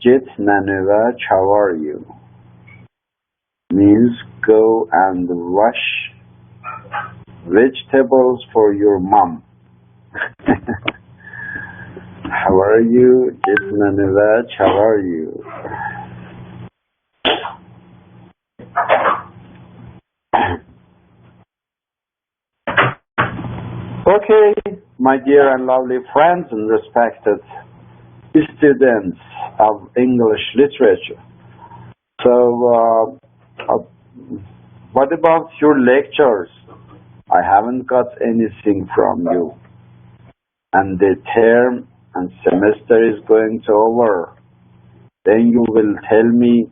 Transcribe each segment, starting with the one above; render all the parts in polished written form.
Jit Nanuva, how are you? Means go and wash vegetables for your mom. How are you? Jit Nanuva, how are you? Okay, my dear and lovely friends and respected students of English literature. So, what about your lectures? I haven't got anything from you. And the term and semester is going to over. Then you will tell me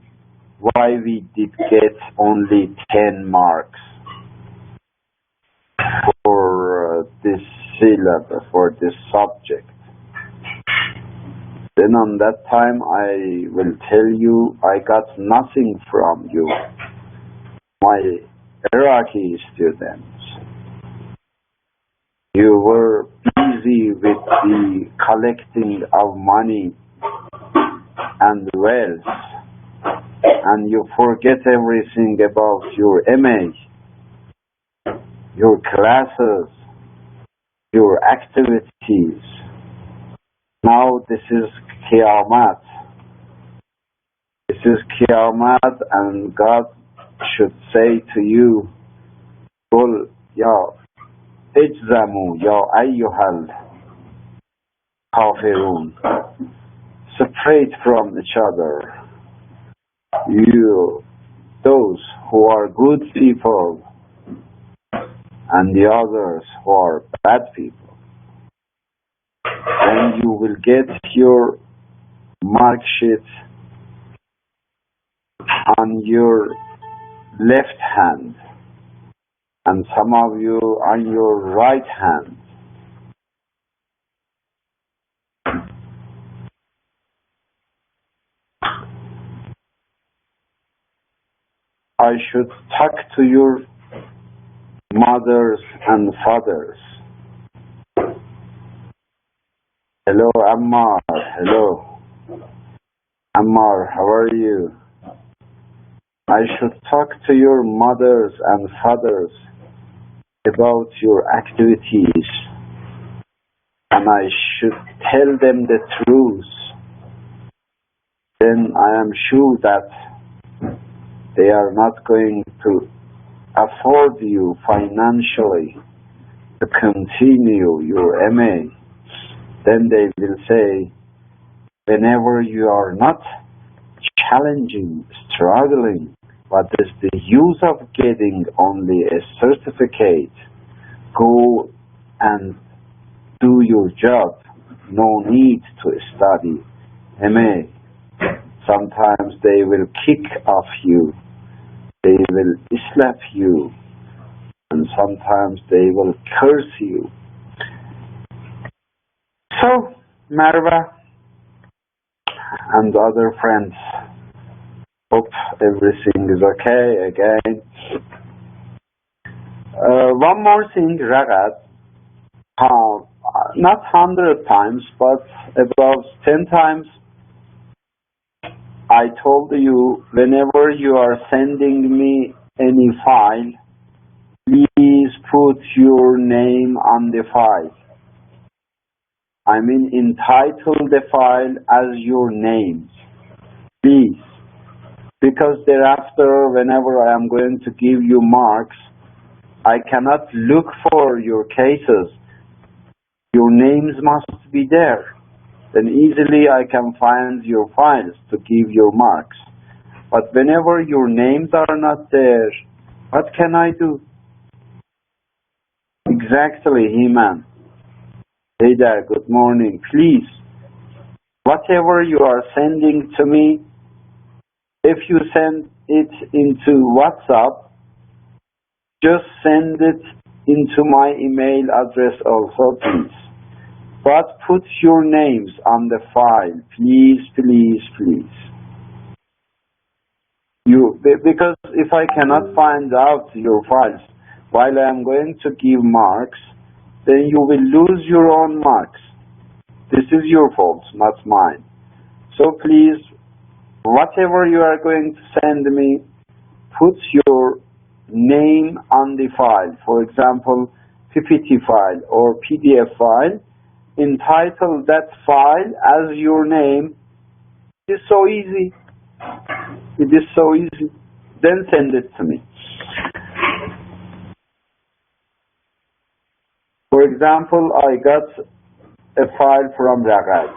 why we did get only 10 marks for this syllabus, for this subject. Then on that time I will tell you I got nothing from you, my Iraqi students. You were busy with the collecting of money and wealth, and you forget everything about your MA, your classes, your activities. Now this is Qiyamah. This is Qiyamah, and God should say to you, قُلْ يَا اجْزَمُوا يَا أَيُّهَا الْكَافِرُونَ. Separate from each other, you, those who are good people, and the others who are bad people. Then you will get your mark sheet on your left hand, and some of you on your right hand. I should talk to your mothers and fathers. Hello, Ammar. Hello. Ammar, how are you? I should talk to your mothers and fathers about your activities, and I should tell them the truth. Then I am sure that they are not going to afford you financially to continue your MA. Then they will say, whenever you are not challenging, struggling, what is the use of getting only a certificate? Go and do your job. No need to study MA. Sometimes they will kick off you. They will slap you. And sometimes they will curse you. So, Marwa and other friends, hope everything is okay again. One more thing, Ragad, not 100 times, but about 10 times, I told you, whenever you are sending me any file, please put your name on the file. I mean, entitle the file as your name, please. Because thereafter, whenever I am going to give you marks, I cannot look for your cases. Your names must be there. Then easily I can find your files to give your marks. But whenever your names are not there, what can I do? Exactly, He-Man. Hey there, good morning. Please, whatever you are sending to me, if you send it into WhatsApp, just send it into my email address also, please. But put your names on the file, please, please, please. Because if I cannot find out your files while I am going to give marks, then you will lose your own marks. This is your fault, not mine. So please, whatever you are going to send me, put your name on the file. For example, PPT file or PDF file. Entitle that file as your name. It is so easy. It is so easy. Then send it to me. For example, I got a file from Ragad.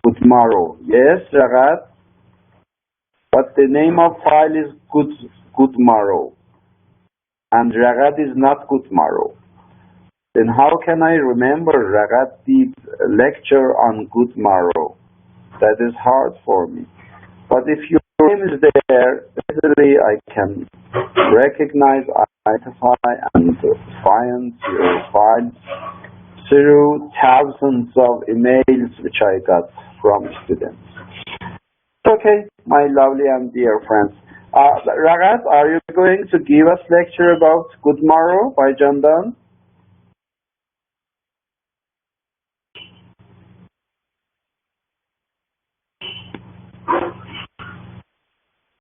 Good Maro. Yes, Ragad. But the name of file is Good Maro. And Ragad is not Good Maro. Then how can I remember Ragad did a lecture on Good Maro? That is hard for me. But if your name is there, easily I can recognize, identify, and find your files through thousands of emails which I got from students. Okay, my lovely and dear friends. Ragad, are you going to give us lecture about Good Maro by Jandan?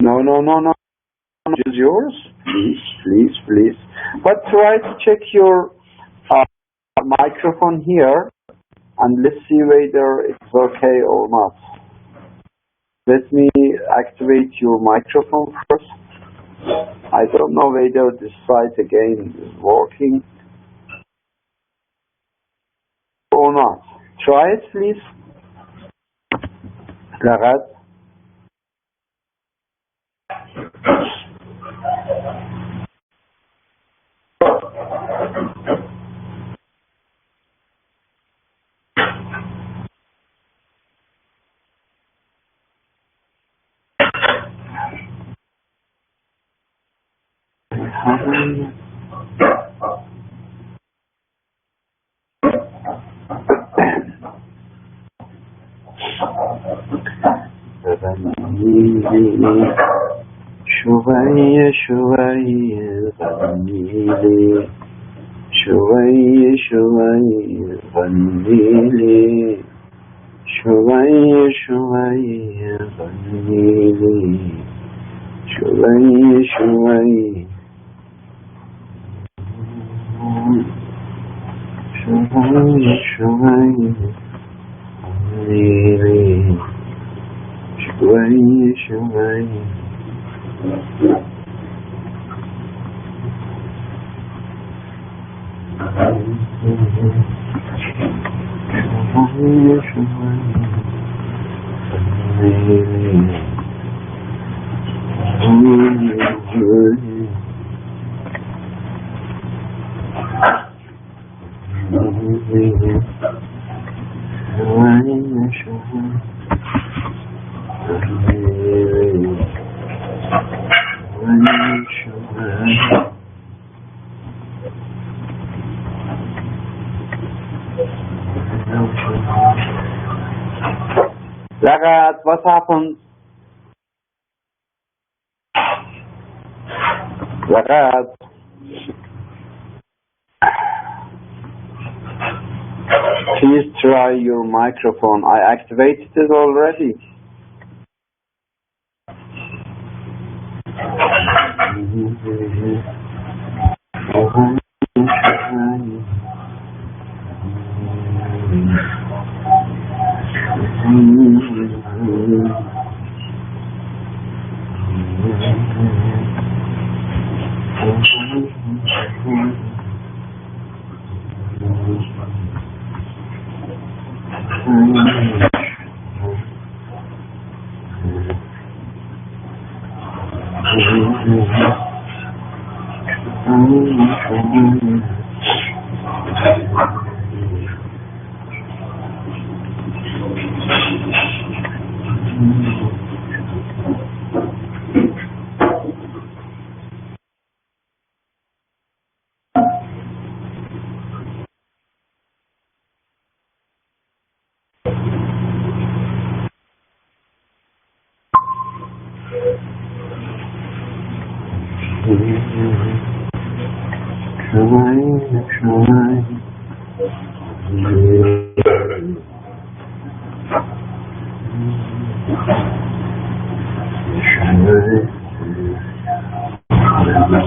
No. It is yours. Please. But try to check your microphone here and let's see whether it's okay or not. Let me activate your microphone first. I don't know whether this site again is working or not. Try it, please. Ragad. شوية غنيلي شوية غنيلي شوية غنيلي شوية Ragad, what happened? Ragad. Please try your microphone. I activated it already.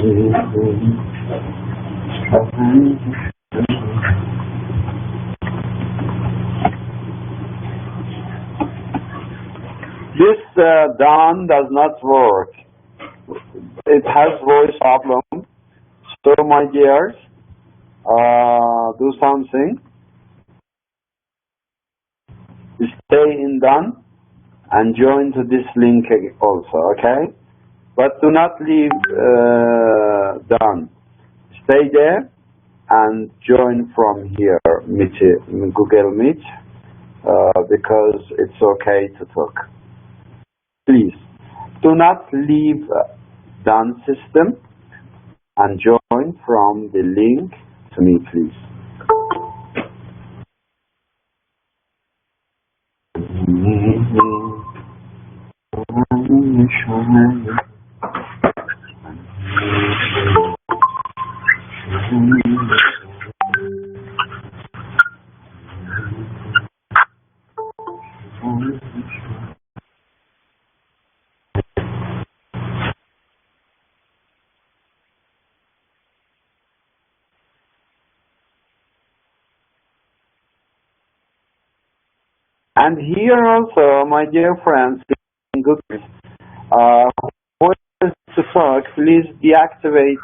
This Dawn does not work. It has voice problem. So my dears, do something. Stay in Dawn and join to this link also, okay? But do not leave Dawn. Stay there and join from here, Google Meet, because it's okay to talk. Please, do not leave Dawn system and join from the link to me, please. And here also, my dear friends, who is to talk, please deactivate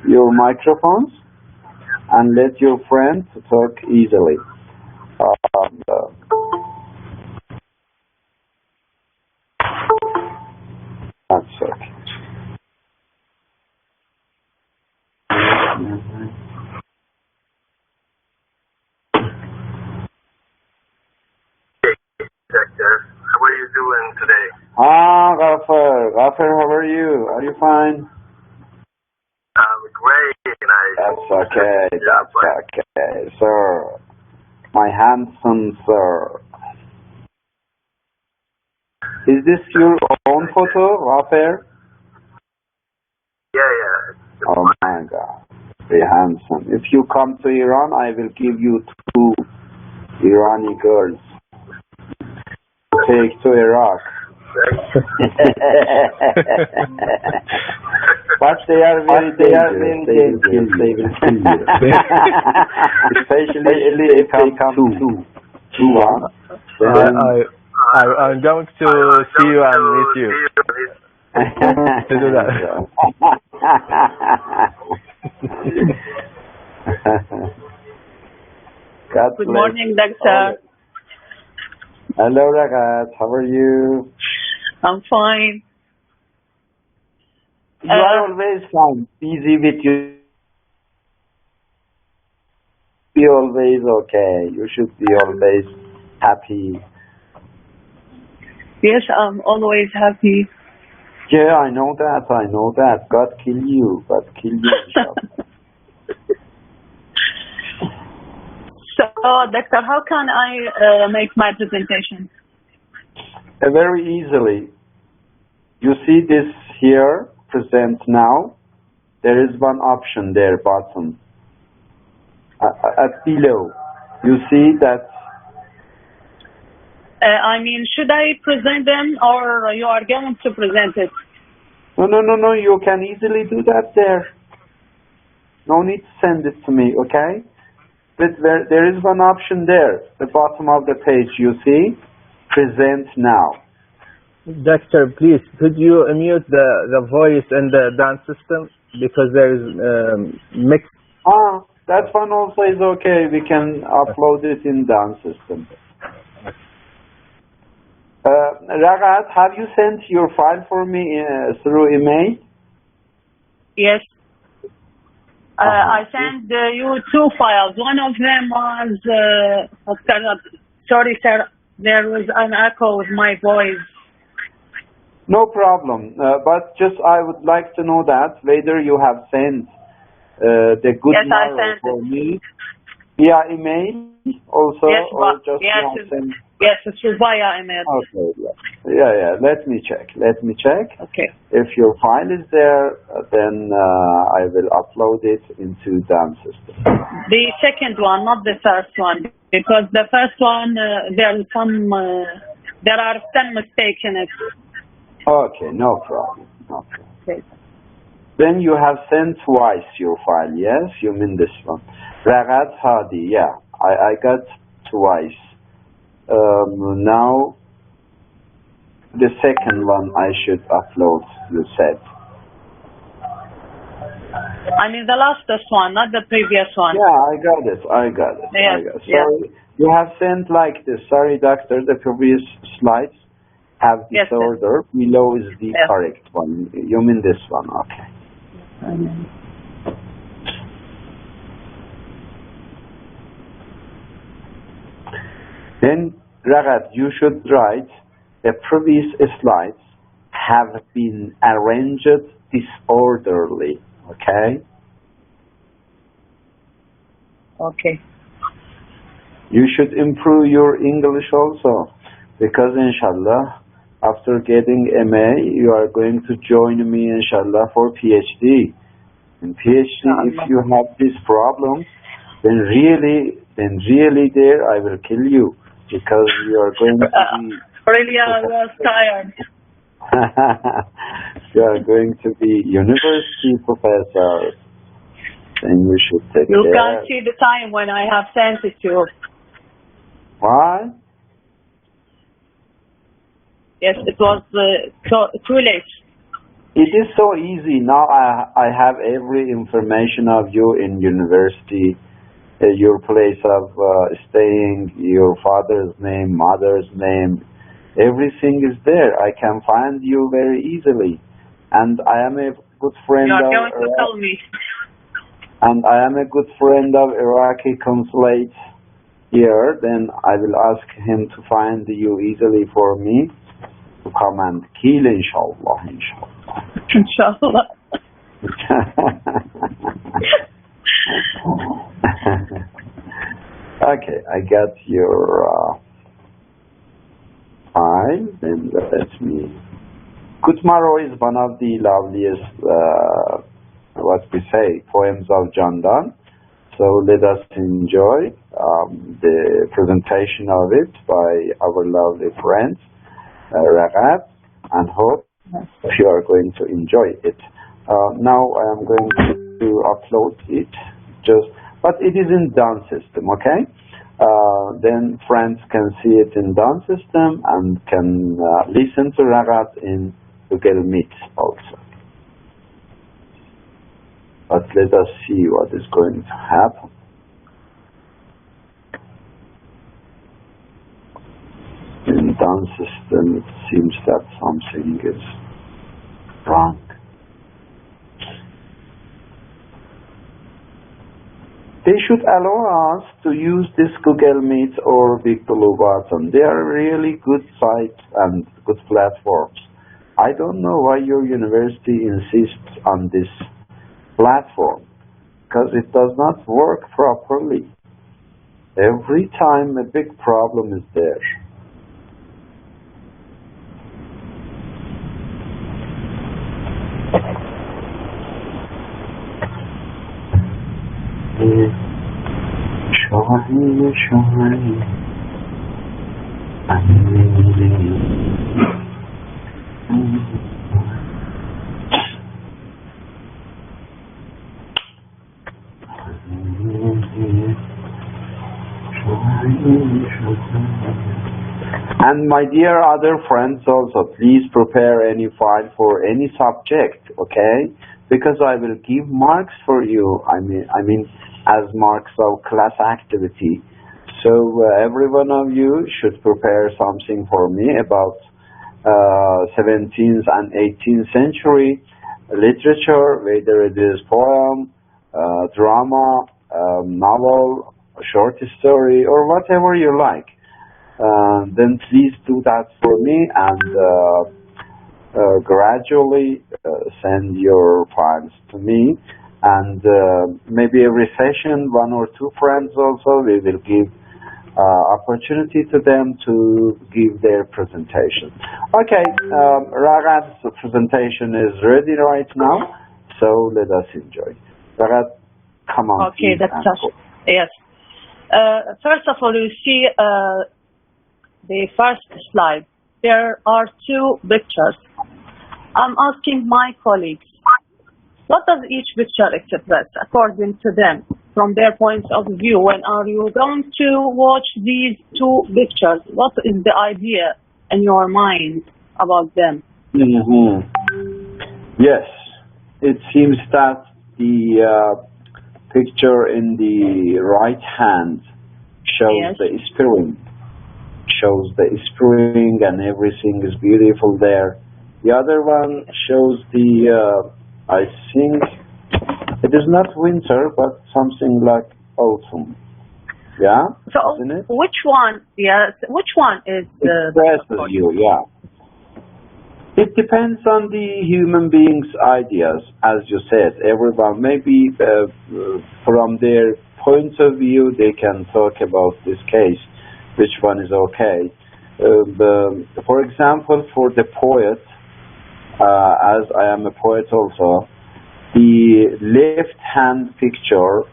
your microphones and let your friend talk easily. That's okay. Doctor, how are you doing today? Ghaffar, how are you? Are you fine? I'm great. That's okay, that's okay, sir. My handsome sir. Is this your own photo, Ghaffar? Yeah. Oh my God, very handsome. If you come to Iran, I will give you 2 Irani girls. Take to Iraq. But they are very dangerous. They will kill you. Especially if they come two. I'm going to see you and meet you. To do that. Good morning, Doctor. Hello, Ragat. How are you? I'm fine. You are always fine. Busy with you. Be always okay. You should be always happy. Yes, I'm always happy. Yeah, I know that. God kill you. So, Doctor, how can I make my presentation? Very easily. You see this here, present now. There is one option there, bottom. At below. You see that? I mean, should I present them or you are going to present it? No. You can easily do that there. No need to send it to me, okay? But there is one option there, the bottom of the page, you see? Present now. Doctor, please, could you mute the voice and the dance system? Because there is mix. That one also is okay. We can upload it in dance system. Ragat, have you sent your file for me through email? Yes. I sent you 2 files. One of them was, sorry sir, there was an echo with my voice. No problem, but just I would like to know that whether you have sent the good news for me via email also, yes, or just send. Yes, it's via email. Okay, yeah. Let me check. Okay. If your file is there, then I will upload it into dance system. The second one, not the first one, because the first one there are some mistakes in it. Okay, no problem. Okay. Then you have sent twice your file, yes? You mean this one. Ragad Hadi, yeah, I got twice. Now, the second one I should upload, you said. I mean the latest one, not the previous one. Yeah, I got it. Yes, So you have sent like this. Sorry, doctor, the previous slides have this order. Below is the correct one. You mean this one, okay. Then, Ragad, you should write the previous slides have been arranged disorderly, okay? Okay. You should improve your English also, because inshallah, after getting MA, you are going to join me, inshallah, for PhD. In PhD, if you have this problem, then really there I will kill you, because you are going to be... Really, I was tired. You are going to be university professor, and you should take care. You can't see the time when I have sent it to you. Why? Yes, it was too late. It is so easy. Now I have every information of you in university, your place of staying, your father's name, mother's name, everything is there. I can find you very easily. And I am a good friend You are of going to tell me. And I am a good friend of Iraqi consulate here. Then I will ask him to find you easily for me to come and kill, inshallah. Inshallah. Okay, I got your file. Then let me. Kutmaro is one of the loveliest, what we say, poems of John Donne. So let us enjoy the presentation of it by our lovely friends, Ragad, and hope you are going to enjoy it. Now I am going to upload it, but it is in Dawn system, okay? Then friends can see it in Dawn system and can listen to Ragad in Google Meet also. But let us see what is going to happen. In Dawn system, it seems that something is wrong. They should allow us to use this Google Meet or Big Blue Button. They are really good sites and good platforms. I don't know why your university insists on this platform, because it does not work properly. Every time a big problem is there. And my dear other friends also, please prepare any file for any subject, okay? Because I will give marks for you, I mean as marks of class activity. So every one of you should prepare something for me about 17th and 18th century literature, whether it is poem, drama, novel, short story, or whatever you like. Then please do that for me, and gradually send your files to me. And maybe every session, one or two friends also, we will give opportunity to them to give their presentation. Okay, Ragad's presentation is ready right now, so let us enjoy. Ragad, come on. Okay, that's us. Yes. First of all, you see the first slide. There are two pictures. I'm asking my colleagues What does each picture express according to them, from their points of view? When are you going to watch these two pictures? What is the idea in your mind about them? Yes, it seems that the picture in the right hand shows the spring, and everything is beautiful there. The other one shows the I think it is not winter, but something like autumn. Yeah. So isn't it? which one? Yes. Which one is expresses you? Yeah. It depends on the human being's ideas, as you said. Everyone, maybe from their point of view, they can talk about this case, which one is okay. For example, for the poet, as I am a poet also, the left-hand picture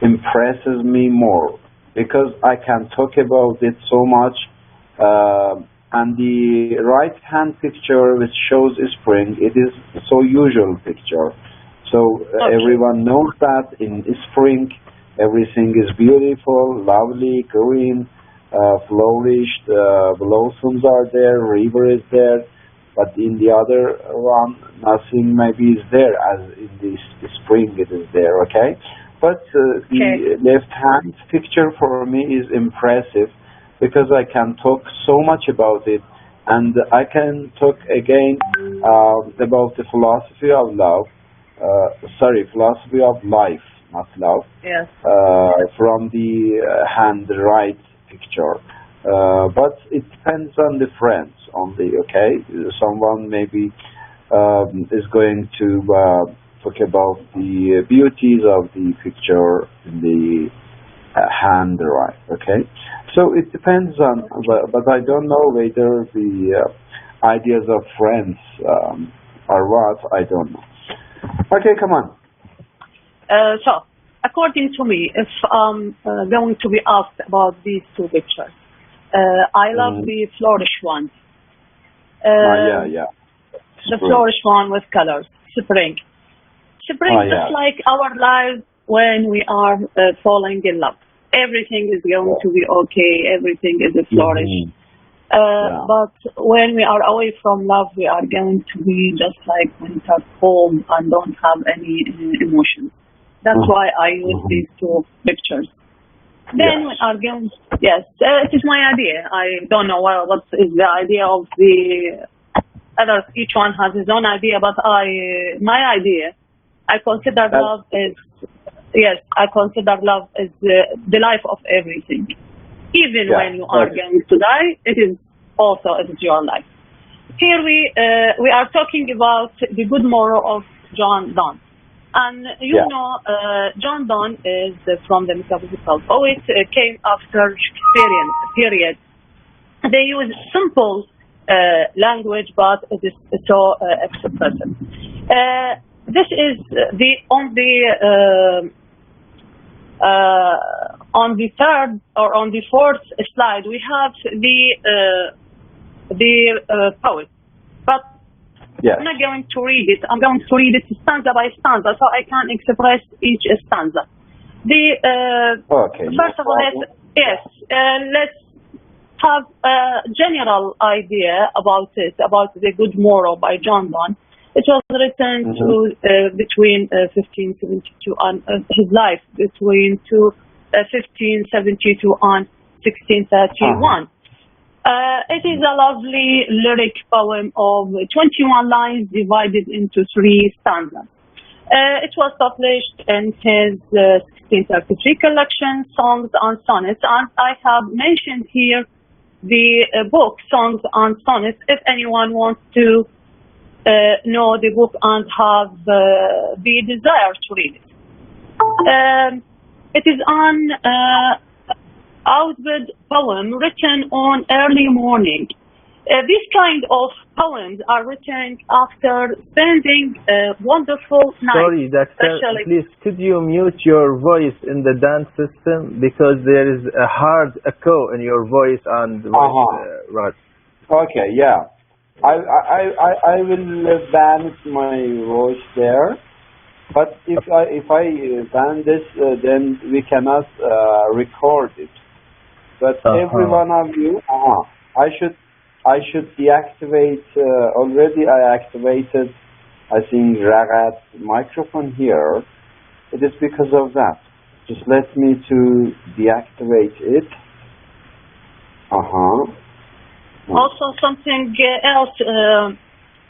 impresses me more because I can talk about it so much. And the right-hand picture, which shows spring, it is so usual picture. So everyone knows that in spring, everything is beautiful, lovely, green, flourished, blossoms are there, river is there. But in the other one, nothing maybe is there, as in this spring it is there, okay? But the left-hand picture for me is impressive because I can talk so much about it, and I can talk again about the philosophy of love, philosophy of life, not love, yes. From the right picture. But it depends on the friends only, okay? Someone maybe is going to talk about the beauties of the picture in the hand right, okay? So it depends on, but I don't know whether the ideas of friends are what, I don't know. Okay, come on. So, according to me, if I'm going to be asked about these two pictures, I love the flourish one. Yeah. The flourish one with colors, spring. Spring, just like our lives when we are falling in love. Everything is going to be okay, everything is a flourish. But when we are away from love, we are going to be just like winter, cold, and don't have any emotions. That's why I use these two pictures. Then we are going, it is my idea. I don't know what is the idea of the others. Each one has his own idea, but my idea, I consider love is, I consider love as the life of everything. Even when you are going to die, it is your life. Here we are talking about the good morrow of John Donne. And you know, John Donne is from the metaphysical poet, came after Shakespearean period. They use simple language, but it is so expressive. This is on the third or on the fourth slide, we have the poet, but I'm not going to read it. I'm going to read it stanza by stanza, so I can express each stanza. First of all, let's have a general idea about it, about the Good Morrow by John Donne. It was written between 1572 and his life between 1572 and 1631. It is a lovely lyric poem of 21 lines divided into 3 stanzas. It was published in his 1633 collection, Songs and Sonnets, and I have mentioned here the book, Songs and Sonnets, if anyone wants to know the book and have the desire to read it. It is an outward poem written on early morning. These kind of poems are written after spending a wonderful night. Sorry, Doctor, please could you mute your voice in the dance system, because there is a hard echo in your voice and right. Okay, I will banish my voice there. But if I ban this, then we cannot record it. But every one of you, I should deactivate. Already I activated, I think, Ragat's microphone here. It is because of that. Just let me to deactivate it. Also, something else.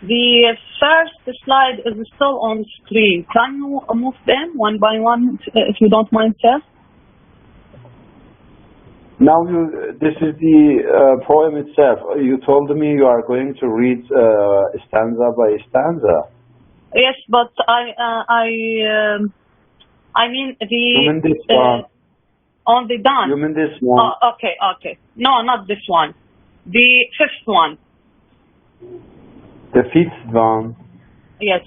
The first slide is still on screen. Can you move them one by one, if you don't mind, sir? Now, this is the poem itself. You told me you are going to read stanza by stanza. Yes, but I mean the. You mean this one? On the dance. You mean this one? Oh, okay. No, not this one. The fifth one. The fifth one? Yes.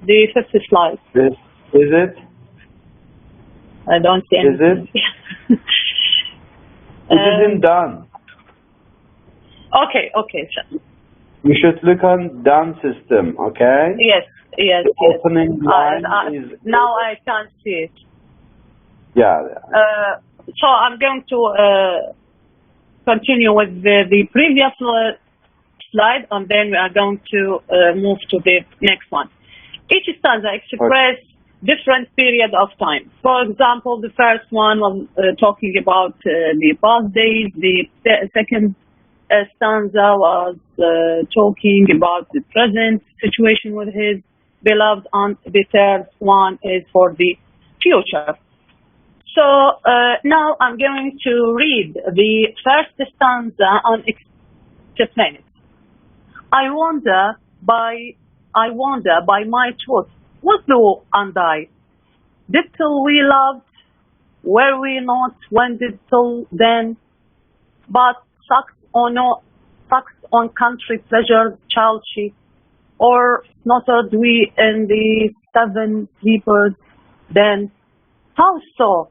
The fifth slide. This, is it? I don't see anything. Is it? It isn't done. Okay, sir. You should look on done system, okay? Yes. The opening line is... Now I can see it. Yeah. So I'm going to continue with the previous slide, and then we are going to move to the next one. Each stanza expresses different period of time. For example, the first one was talking about the past days. The second stanza was talking about the present situation with his beloved, and the third one is for the future. So now I'm going to read the first stanza and explain it. I wonder by my truth, what do and I? Did till we loved, were we not, when did till then? But sucks on country pleasures, child she, or snotted we in the seven sleepers then? How so?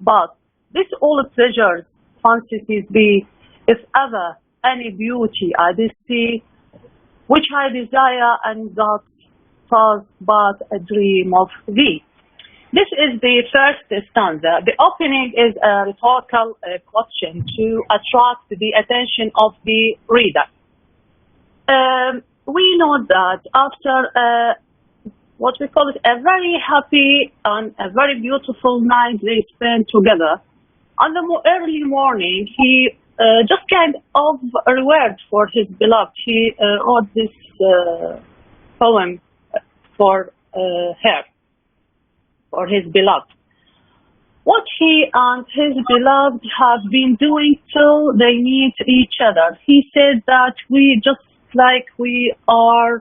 But this all pleasures, fantasies be, if ever any beauty I did see, which I desire, and that was but a dream of thee. This is the first stanza. The opening is a rhetorical question to attract the attention of the reader. We know that after what we call it a very happy and a very beautiful night they spent together, on the early morning he just kind of a reward for his beloved. He wrote this poem for her, for his beloved. What he and his beloved have been doing till they meet each other. He said that we just like we were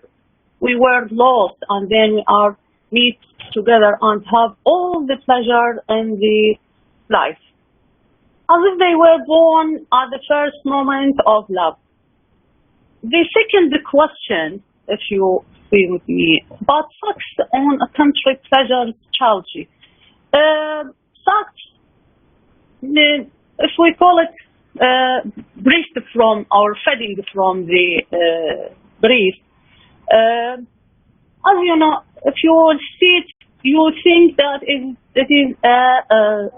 lost, and then we are meet together and have all the pleasure in the life, as if they were born at the first moment of love. The second question, if you agree with me, but sucks on a country pleasure childry. Sucks, if we call it breast from or feeding from the breast. As you know, if you see it, you think that it is a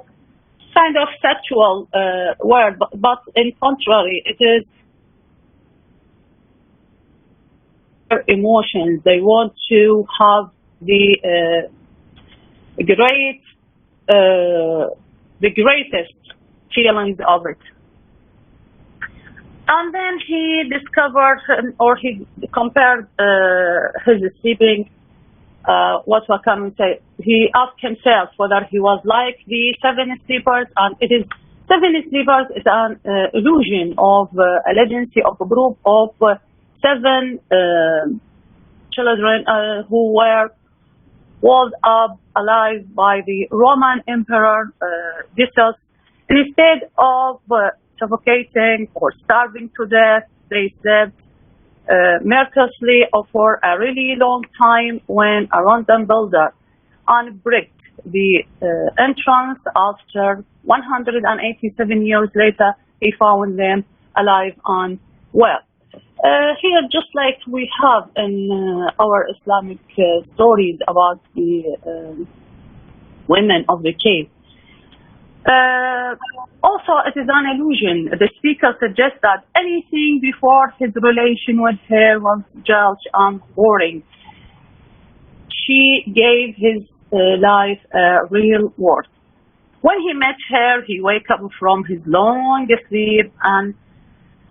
kind of sexual word, but in contrary, it is emotions. They want to have the greatest feelings of it. And then he discovered, or he compared his sleeping, what can we say? He asked himself whether he was like the seven sleepers, and it is seven sleepers is an illusion of a legacy of a group of seven children who were walled up alive by the Roman Emperor Decius. Instead of suffocating or starving to death, they slept miraculously for a really long time when a random builder unbricked the entrance. After 187 years later, he found them alive and well. Here, just like we have in our Islamic stories about the women of the cave. Also, it is an illusion. The speaker suggests that anything before his relation with her was judged and boring. She gave his life a real worth. When he met her, he woke up from his long sleep and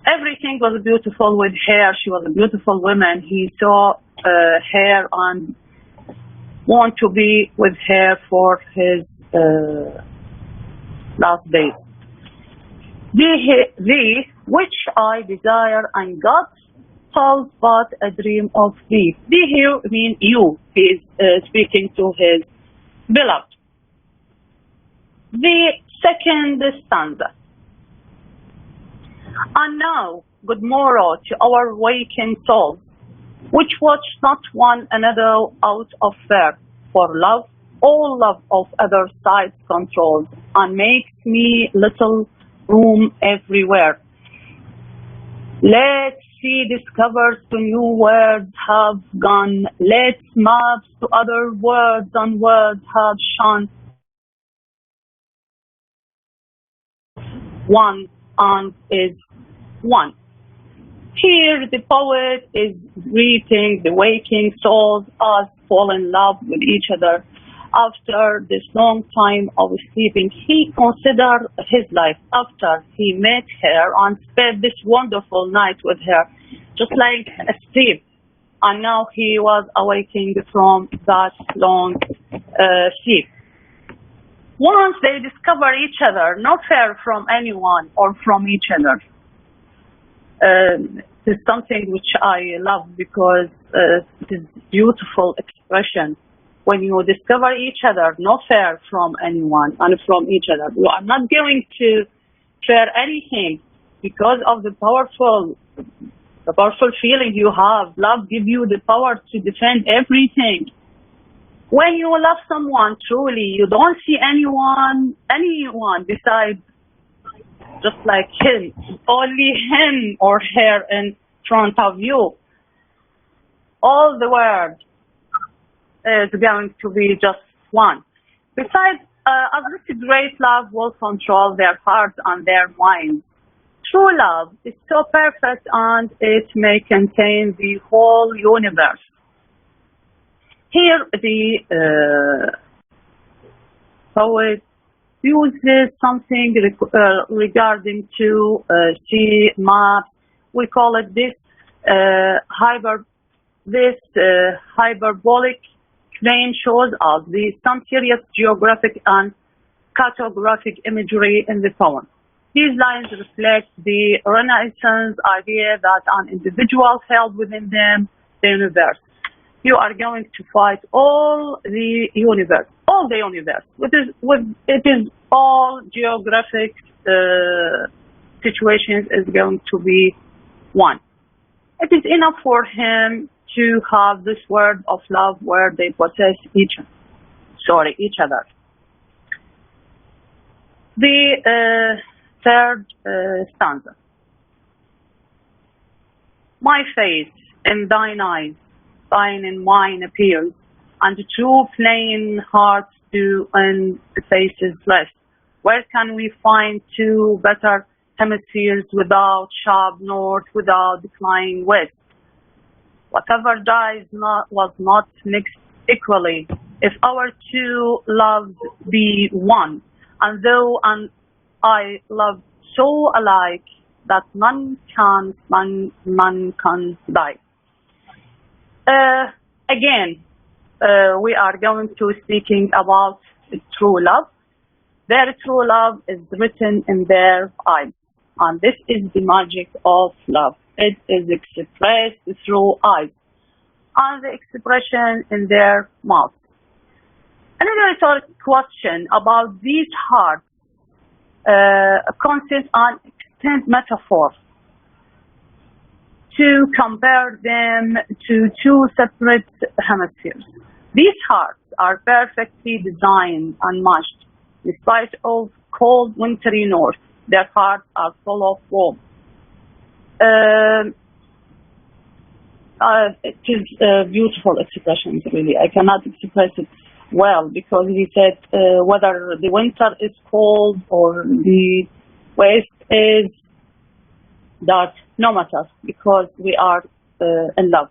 everything was beautiful with her. She was a beautiful woman. He saw her and want to be with her for his last days. Thee, which I desire and God calls but a dream of thee. Thee here means you. He is speaking to his beloved. The second stanza. And now, good morrow to our waking souls, which watch not one another out of fear, for love, all love of other sides controls, and makes me little room everywhere. Let's see discovers to new words have gone, let's maps to other words and words have shone. One and is one. Here the poet is greeting the waking souls as fall in love with each other. After this long time of sleeping, he considered his life after he met her and spent this wonderful night with her, just like a sleep. And now he was awaking from that long sleep. Once they discover each other, not far from anyone or from each other. It's something which I love because it is beautiful expression. When you discover each other, not far from anyone and from each other, you are not going to share anything because of the powerful feeling you have. Love gives you the power to defend everything. When you love someone truly, you don't see anyone besides just like him, only him or her in front of you. All the world is going to be just one. Besides, as this great love will control their hearts and their minds. True love is so perfect and it may contain the whole universe. Here the poet uses something regarding to sea maps. We call it this hyperbolic claim shows us some serious geographic and cartographic imagery in the poem. These lines reflect the Renaissance idea that an individual held within them the universe. You are going to fight all the universe. It is all geographic situations is going to be one. It is enough for him to have this word of love where they possess each other. The third stanza. My face in thine eyes, thine in mine appears, and two plain hearts do in the faces rest. Where can we find two better hemispheres without sharp north, without declining west? Whatever dies was not mixed equally. If our two loves be one, and though and I love so alike that none can die. Again, we are going to speaking about true love. Their true love is written in their eyes, and this is the magic of love. It is expressed through eyes and the expression in their mouth. Another rhetorical question about these hearts consists an extent metaphor to compare them to two separate hemispheres. These hearts are perfectly designed and matched. In spite of cold wintry north, their hearts are full of warmth. It is beautiful expressions, really. I cannot express it well because he said whether the winter is cold or the west is dark, no matter, because we are in love.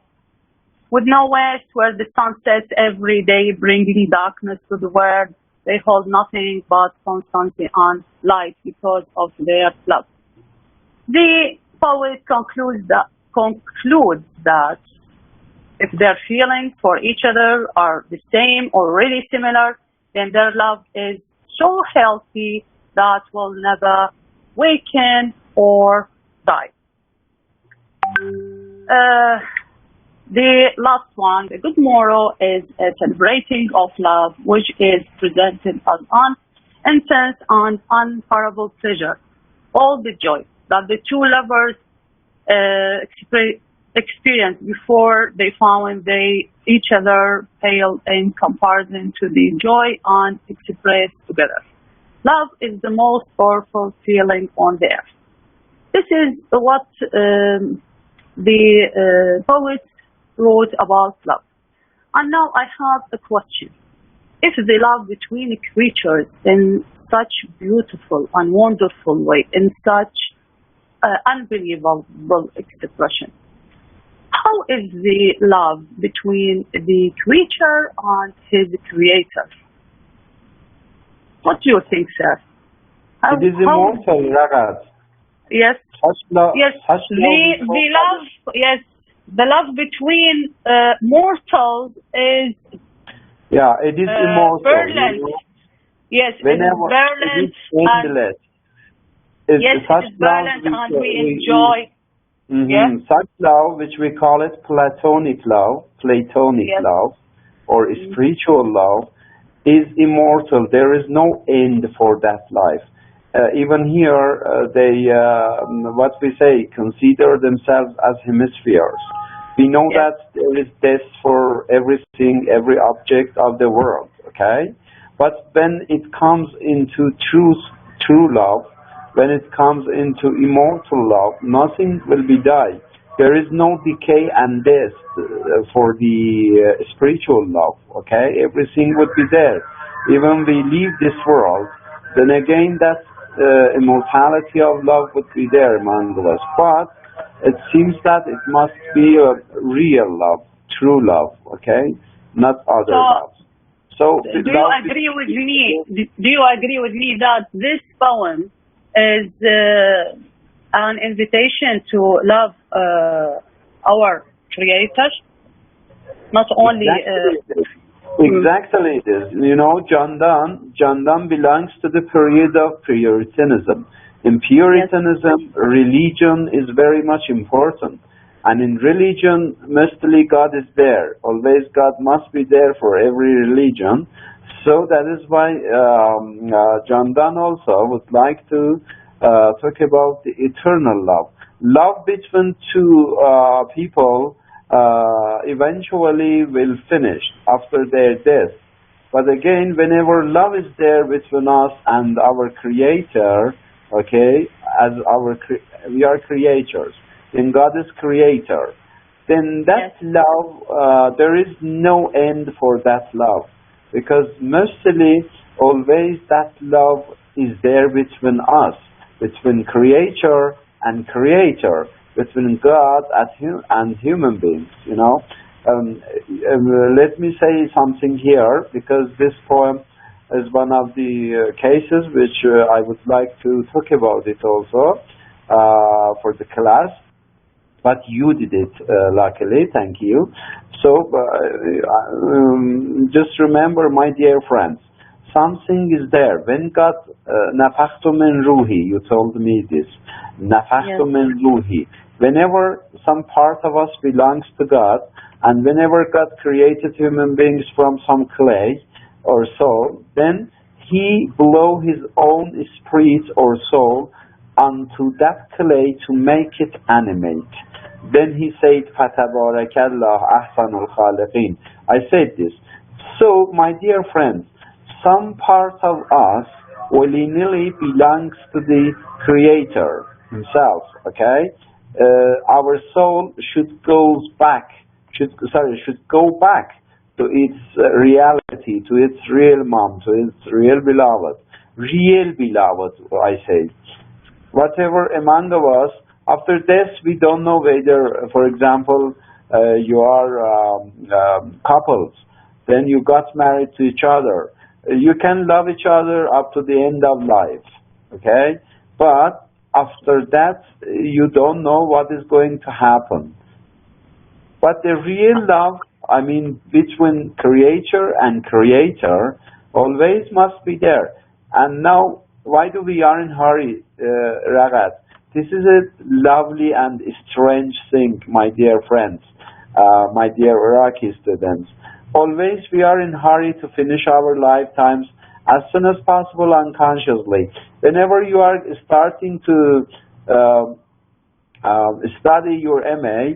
With no west, where the sun sets every day, bringing darkness to the world, they hold nothing but constantly on light because of their love. The poet concludes that if their feelings for each other are the same or really similar, then their love is so healthy that will never weaken or die. The last one, the good moral, is a celebrating of love, which is presented as an intense and unparalleled pleasure. All the joy that the two lovers experienced before they found each other pale in comparison to the joy and expressed together. Love is the most powerful feeling on the earth. This is what the poet wrote about love. And now I have a question. If the love between creatures in such beautiful and wonderful way, in such unbelievable expression, how is the love between the creature and his creator? What do you think, sir? It is immortal, Ragaz. Yes. Yes. The love. Yes. The love between mortals is. Yeah, it is immortal. Virulent. You know? Yes, it is virulent. It is endless. Yes, it is virulent and we enjoy. Such love, which we call it platonic love, love, or spiritual love, is immortal. There is no end for that life. Even here, they, what we say, consider themselves as hemispheres. We know that there is death for everything, every object of the world, okay? But when it comes into true love, when it comes into immortal love, nothing will be died. There is no decay and death for the spiritual love, okay? Everything would be there. Even we leave this world, then again that immortality of love would be there among us. But it seems that it must be a real love, true love, okay? Not other love. So do you agree with me? Do you agree with me that this poem is an invitation to love our Creator, not only? Exactly, it is. You know, John Donne belongs to the period of Puritanism. In Puritanism, religion is very much important. And in religion, mostly God is there. Always God must be there for every religion. So that is why John Donne also would like to talk about the eternal love. Love between two people eventually will finish after their death. But again, whenever love is there between us and our Creator, okay, as we are creators, and God is Creator, then that love, there is no end for that love, because mostly, always that love is there between us, between Creator and Creator, between God and human beings, you know. Let me say something here, because this poem is one of the cases which I would like to talk about it also for the class. But you did it, luckily, thank you. So just remember, my dear friends, something is there. When God, nafakhtu min ruhi, you told me this, nafakhtu min ruhi. Whenever some part of us belongs to God, and whenever God created human beings from some clay or soul, then He blew His own spirit or soul onto that clay to make it animate. Then He said, فَتَبَارَكَ اللَّهُ أَحْسَنُ الْخَالِقِينَ. I said this. So, my dear friends, some part of us willy-nilly belongs to the Creator Himself, okay? our soul should go back to its reality, to its real mom, to its real beloved, I say. Whatever among of us, after death, we don't know whether, for example, you are couples, then you got married to each other. You can love each other up to the end of life, okay? But after that, you don't know what is going to happen. But the real love, I mean, between creator and creator, always must be there. And now, why do we are in hurry, Ragad? This is a lovely and strange thing, my dear friends, my dear Iraqi students. Always we are in hurry to finish our lifetimes as soon as possible unconsciously. Whenever you are starting to study your MA,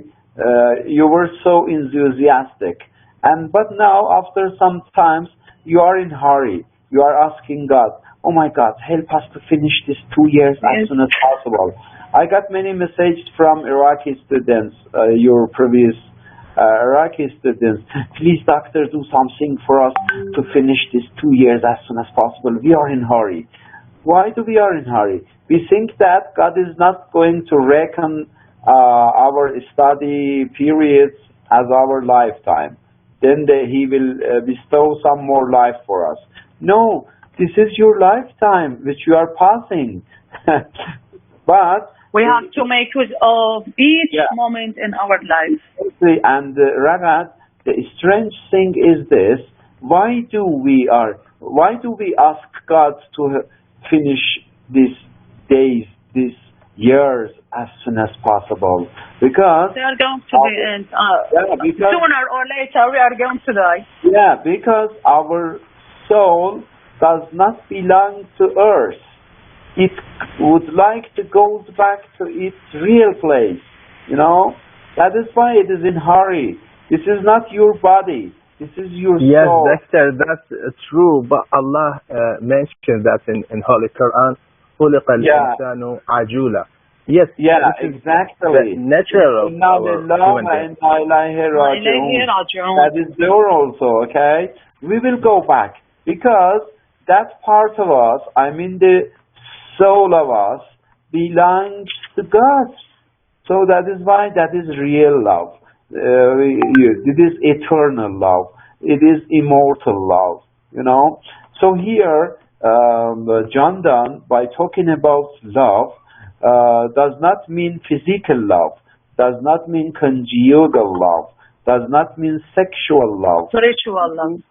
you were so enthusiastic. But now, after some times, you are in hurry. You are asking God, oh my God, help us to finish this 2 years as soon as possible. I got many messages from Iraqi students, your previous Iraqi students. Please, doctor, do something for us to finish this 2 years as soon as possible. We are in hurry. Why do we are in hurry? We think that God is not going to reckon our study periods as our lifetime. Then He will bestow some more life for us. No, this is your lifetime which you are passing. But we have to make use of each moment in our life. And Ragad, the strange thing is this: why do we ask God to finish these days, these years as soon as possible? Because they are going to be sooner or later we are going to die. Yeah, because our soul does not belong to earth. It would like to go back to its real place, you know. That is why it is in hurry. This is not your body. This is your soul. Yes, doctor, that's true. But Allah mentioned that in Holy Quran. خُلِقَ الْإِنسَانُ عَجُولًا. Yes, exactly. Natural. That is there also, okay? We will go back because that part of us, I mean the soul of us, belongs to God. So that is why that is real love. It is eternal love. It is immortal love, you know. So here, John Donne, by talking about love, does not mean physical love, does not mean conjugal love, does not mean sexual love. Spiritual love.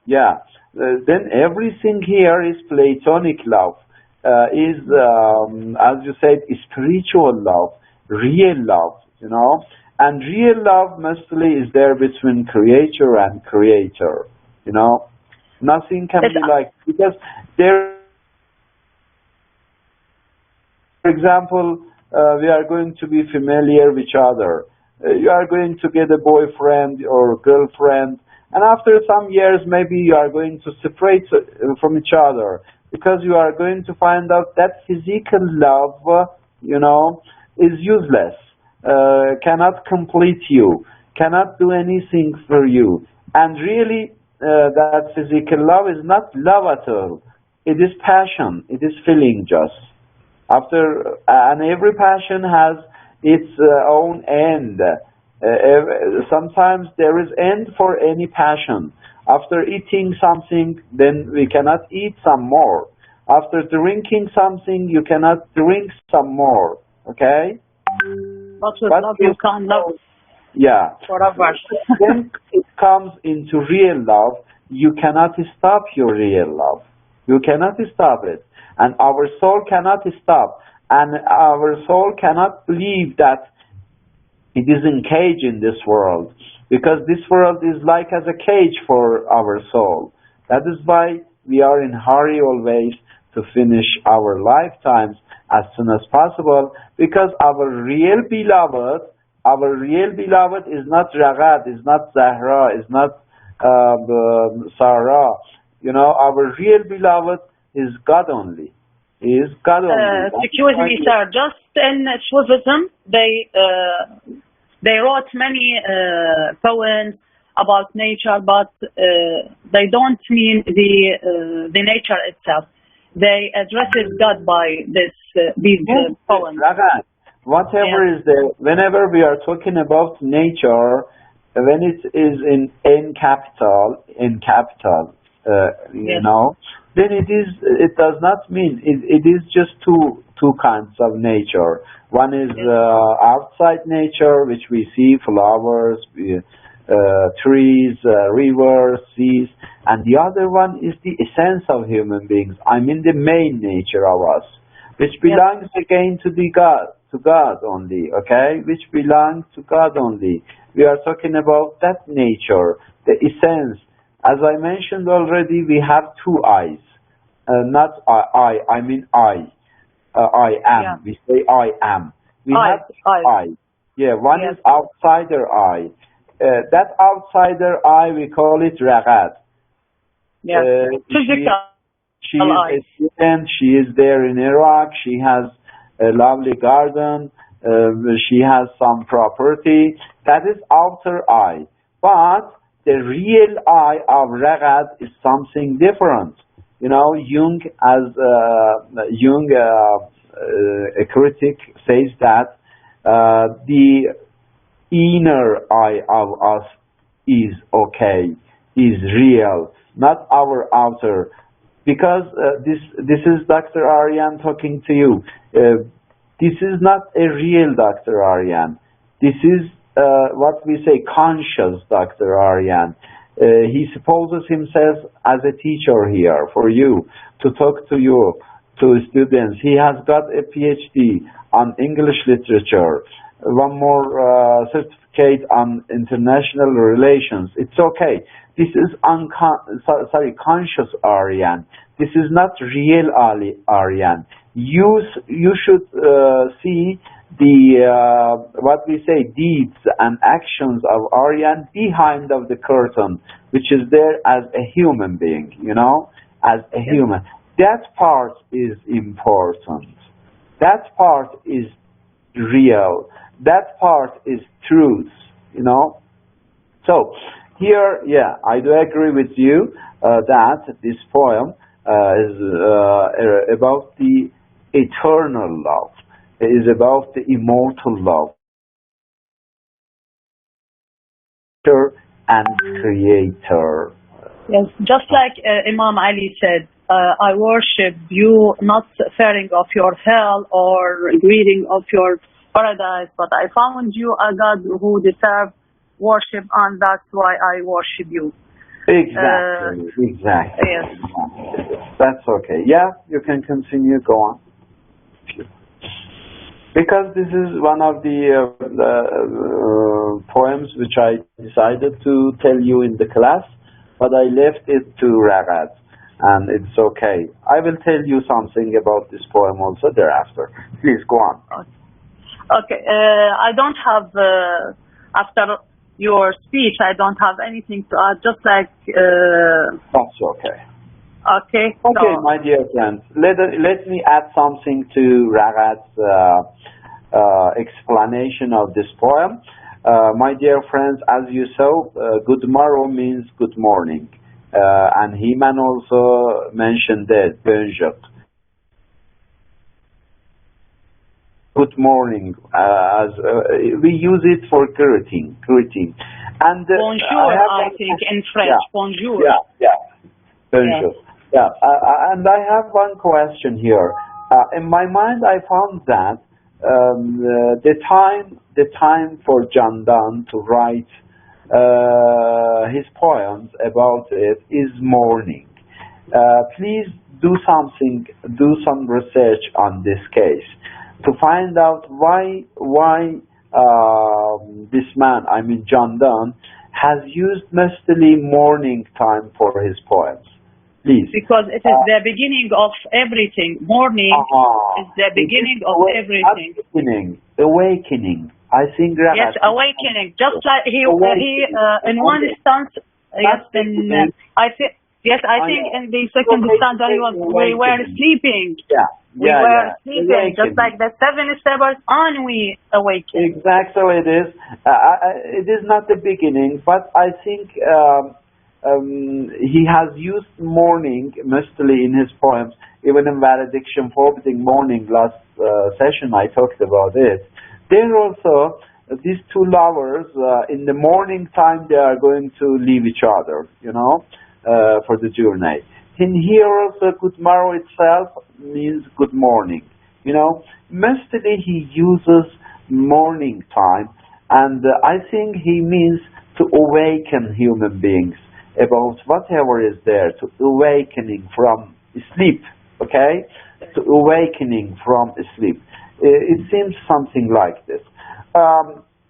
Yeah. Then everything here is Platonic love, is, as you said, spiritual love, real love, you know. And real love mostly is there between creator and creator, you know. Nothing can be like, because there, for example, we are going to be familiar with each other. You are going to get a boyfriend or girlfriend, and after some years, maybe you are going to separate from each other because you are going to find out that physical love, you know, is useless, cannot complete you, cannot do anything for you. And really, that physical love is not love at all. It is passion. It is feeling just. And every passion has its own end. Sometimes there is end for any passion. After eating something, then we cannot eat some more. After drinking something, you cannot drink some more. Okay? But with love, you can't love. Yeah. Forever. When it comes into real love, you cannot stop your real love. You cannot stop it. And our soul cannot stop. And our soul cannot believe that it is encaged in this world. Because this world is like as a cage for our soul. That is why we are in hurry always to finish our lifetimes as soon as possible. Because our real beloved is not Ragad, is not Zahra, is not Sarah. You know, our real beloved is God only. is God only. Excuse me, sir. Just in Sufism, they wrote many poems about nature, but they don't mean the nature itself. They addresses God by these poems. Whatever is there, whenever we are talking about nature, when it is in N capital, you know, then it does not mean it is just two kinds of nature. One is outside nature, which we see flowers, trees, rivers, seas, and the other one is the essence of human beings. I mean the main nature of us, which belongs again to God only, okay? Which belongs to God only. We are talking about that nature, the essence. As I mentioned already, we have two eyes. Not I mean I. I am. Yeah. We say I am. We have eyes. Yeah, one is outsider eye. That outsider eye, we call it ragad. Yeah. She is a student. She is there in Iraq. She has a lovely garden. She has some property. That is outer eye. But the real eye of ragad is something different. You know, Jung, a critic, says that the inner eye of us is okay, is real, not our outer. Because this is Dr. Aryan talking to you. This is not a real Dr. Aryan. This is what we say conscious Dr. Aryan. He supposes himself as a teacher here for you, to talk to you, to students. He has got a PhD on English literature, one more certificate on international relations. It's okay. This is conscious Aryan. This is not real Aryan. You should see the what we say deeds and actions of Aryan behind of the curtain, which is there as a human being, you know, as a human. That part is important. That part is real. That part is truth, you know. So here, yeah, I do agree with you that this poem is about the eternal love. It is about the immortal love and creator. Yes, just like Imam Ali said, I worship you not fearing of your hell or greeting of your paradise, but I found you a God who deserves worship, and that's why I worship you. Exactly, exactly. Yes. That's okay. Yeah, you can continue, go on. Because this is one of the poems which I decided to tell you in the class, but I left it to Ragad, and it's okay. I will tell you something about this poem also thereafter. Please go on. Okay, I don't have, after your speech, I don't have anything to add, just like... That's okay. Okay. Okay, my dear friends, let me add something to Ragad's explanation of this poem. My dear friends, as you saw, good morrow means good morning. And Heman also mentioned that, bonjour. Good morning, as we use it for greeting. And bonjour, I think in French. Yeah, bonjour. Yeah. Bonjour. Yeah. And I have one question here. In my mind, I found that the time for John Donne to write his poems about it is morning. Please do some research on this case to find out why this man, I mean John Donne, has used mostly morning time for his poems. Please. Because it is the beginning of everything. Morning is the beginning of everything. Awakening. I think that. Yes, awakening. Just like he in one instance. Yes, I think in the second stanza we were sleeping. Yeah. We were sleeping, just like the 7 steppers, and we awaken. Exactly, it is. It is not the beginning, but I think he has used mourning mostly in his poems. Even in Valediction Forbidding Mourning, last session I talked about it. There also, these two lovers, in the morning time, they are going to leave each other, you know, for the journey. In here also, good morrow itself means good morning. You know, mostly he uses morning time, and I think he means to awaken human beings about whatever is there, to awakening from sleep, okay? To awakening from sleep. It seems something like this.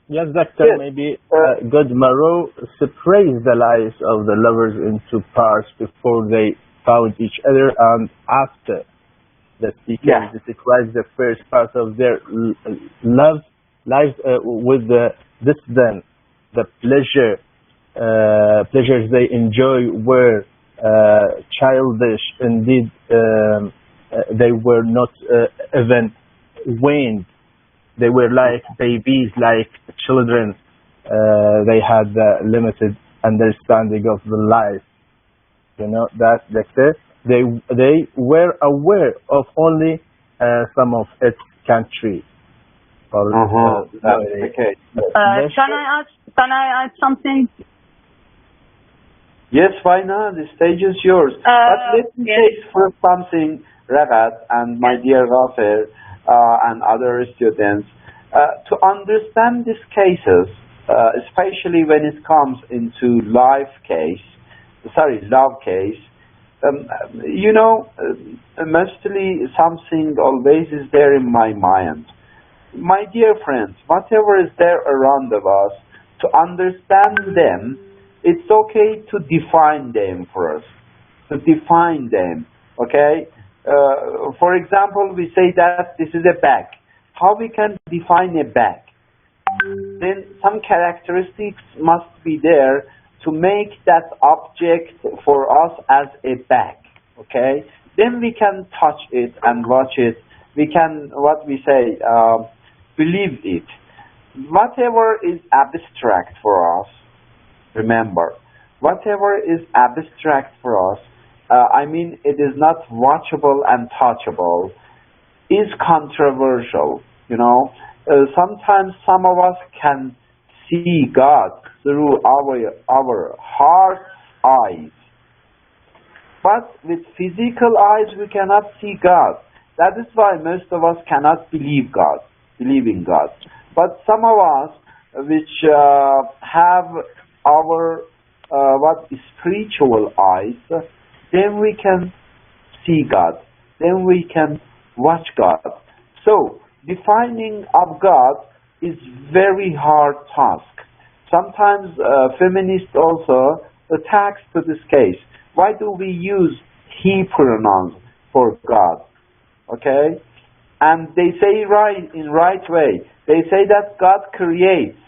Yes, Doctor, yes, maybe good morrow separates the lives of the lovers into parts before they found each other and after that, because it describes the first part of their love lives with the distant, the pleasures they enjoy were childish. Indeed, they were not even weaned. They were like babies, like children. They had limited understanding of the life. You know that, Doctor. They were aware of only some of its country. That's the case. Can I add something? Yes, why not? The stage is yours. But let me say first something, Ragat and my dear Ghafer and other students, to understand these cases, especially when it comes into love case, you know, mostly something always is there in my mind. My dear friends, whatever is there around of us, to understand them, it's okay to define them first. To define them, okay? For example, we say that this is a bag. How we can define a bag? Then some characteristics must be there to make that object for us as a bag, okay? Then we can touch it and watch it. We can, what we say, believe it. Whatever is abstract for us, remember, whatever is abstract for us, I mean it is not watchable and touchable, is controversial, you know. Sometimes some of us can see God through our heart's eyes. But with physical eyes we cannot see God. That is why most of us cannot believe in God. But some of us which have our spiritual eyes, then we can see God. Then we can watch God. So defining of God is very hard task. Sometimes feminists also attacks to this case. Why do we use he pronouns for God? Okay? And they say in right way. They say that God creates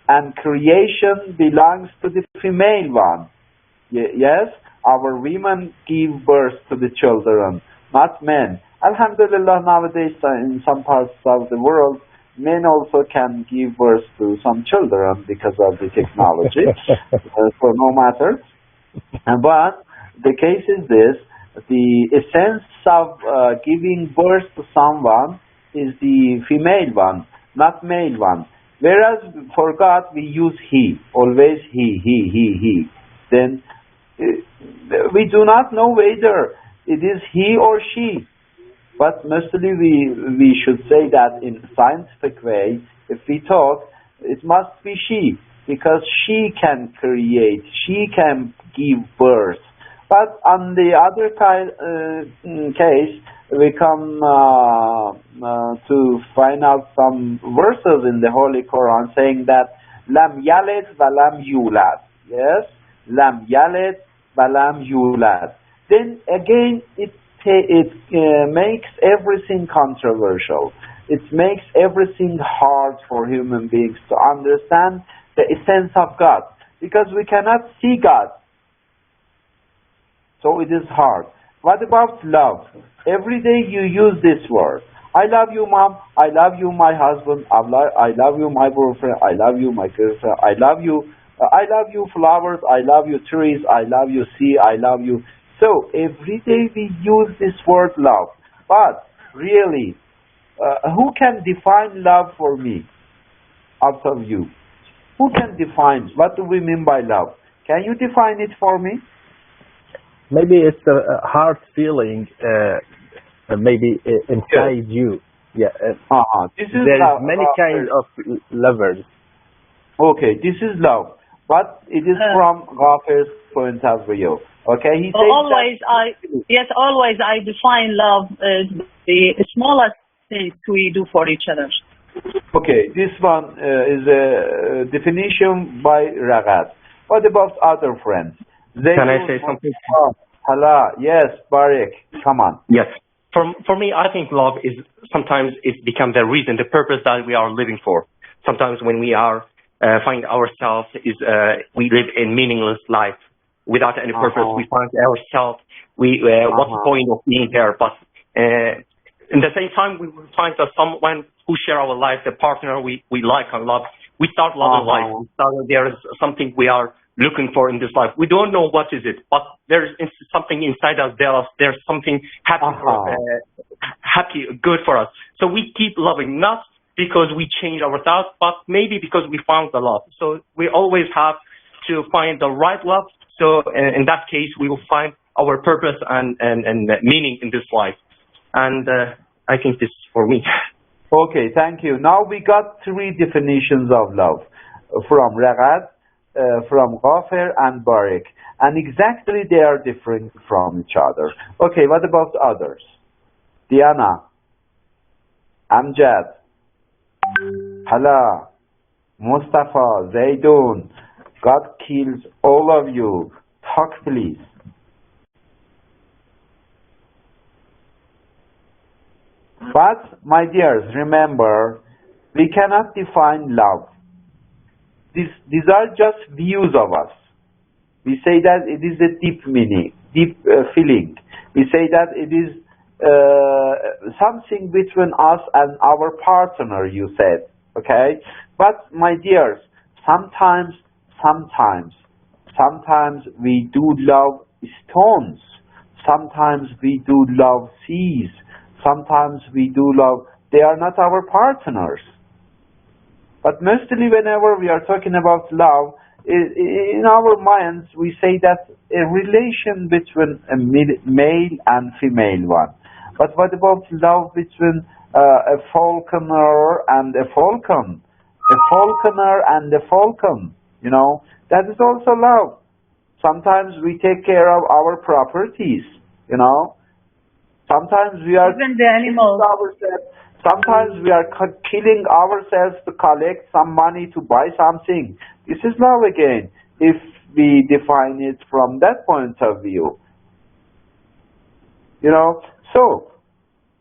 and creation belongs to the female one. Yes? Our women give birth to the children, not men. Alhamdulillah, nowadays in some parts of the world, men also can give birth to some children because of the technology. So no matter. But the case is this, the essence of giving birth to someone is the female one, not male one. Whereas for God we use he, always he. Then we do not know whether it is he or she. But mostly we should say that in scientific way, if we talk, it must be she, because she can create, she can give birth. But on the other case, we come to find out some verses in the Holy Quran saying that Lam yalid wa lam yulad. Yes? Lam yalid wa lam yulad. Then again, it makes everything controversial. It makes everything hard for human beings to understand the essence of God, because we cannot see God. So it is hard. What about love? Every day you use this word. I love you, mom. I love you, my husband. I love you, my boyfriend. I love you, my girlfriend. I love you. I love you, flowers. I love you, trees. I love you, sea. I love you. So every day we use this word love. But really, who can define love for me out of you? Who can define? What do we mean by love? Can you define it for me? Maybe it's a heart feeling, maybe inside you. Yeah. This is There love. is many kinds of lovers. Okay, this is love, but it is from Ghafir's point of view. Okay, he says always I define love as the smallest things we do for each other. Okay, this one is a definition by Ragad. What about other friends? Can I say something? Hala, yes, Barik, come on. Yes. For me, I think love is sometimes it becomes the reason, the purpose that we are living for. Sometimes when we are find ourselves we live a meaningless life without any purpose. We find ourselves. What's the point of being there? But in the same time, we will find someone who share our life, the partner we like and love. We start loving life. We start, there is something we are looking for in this life. We don't know what is it, but there's something inside us. There's something happy, good for us. So we keep loving, not because we change our thoughts, but maybe because we found the love. So we always have to find the right love. So in that case, we will find our purpose and meaning in this life. And I think this is for me. Okay, thank you. Now we got 3 definitions of love from Ragad, from Ghafir and Barik. And exactly they are different from each other. Okay, what about others? Diana, Amjad, Hala, Mustafa, Zaydun. God kills all of you. Talk, please. But, my dears, remember, we cannot define love. These are just views of us. We say that it is a deep meaning, deep feeling. We say that it is something between us and our partner, you said, okay? But, my dears, sometimes we do love stones. Sometimes we do love seas. Sometimes we do love, they are not our partners. But mostly whenever we are talking about love, in our minds we say that a relation between a male and female one. But what about love between a falconer and a falcon? A falconer and a falcon, you know, that is also love. Sometimes we take care of our properties, you know. Sometimes we are even the animals. Sometimes we are killing ourselves to collect some money to buy something. This is love again, if we define it from that point of view. You know, so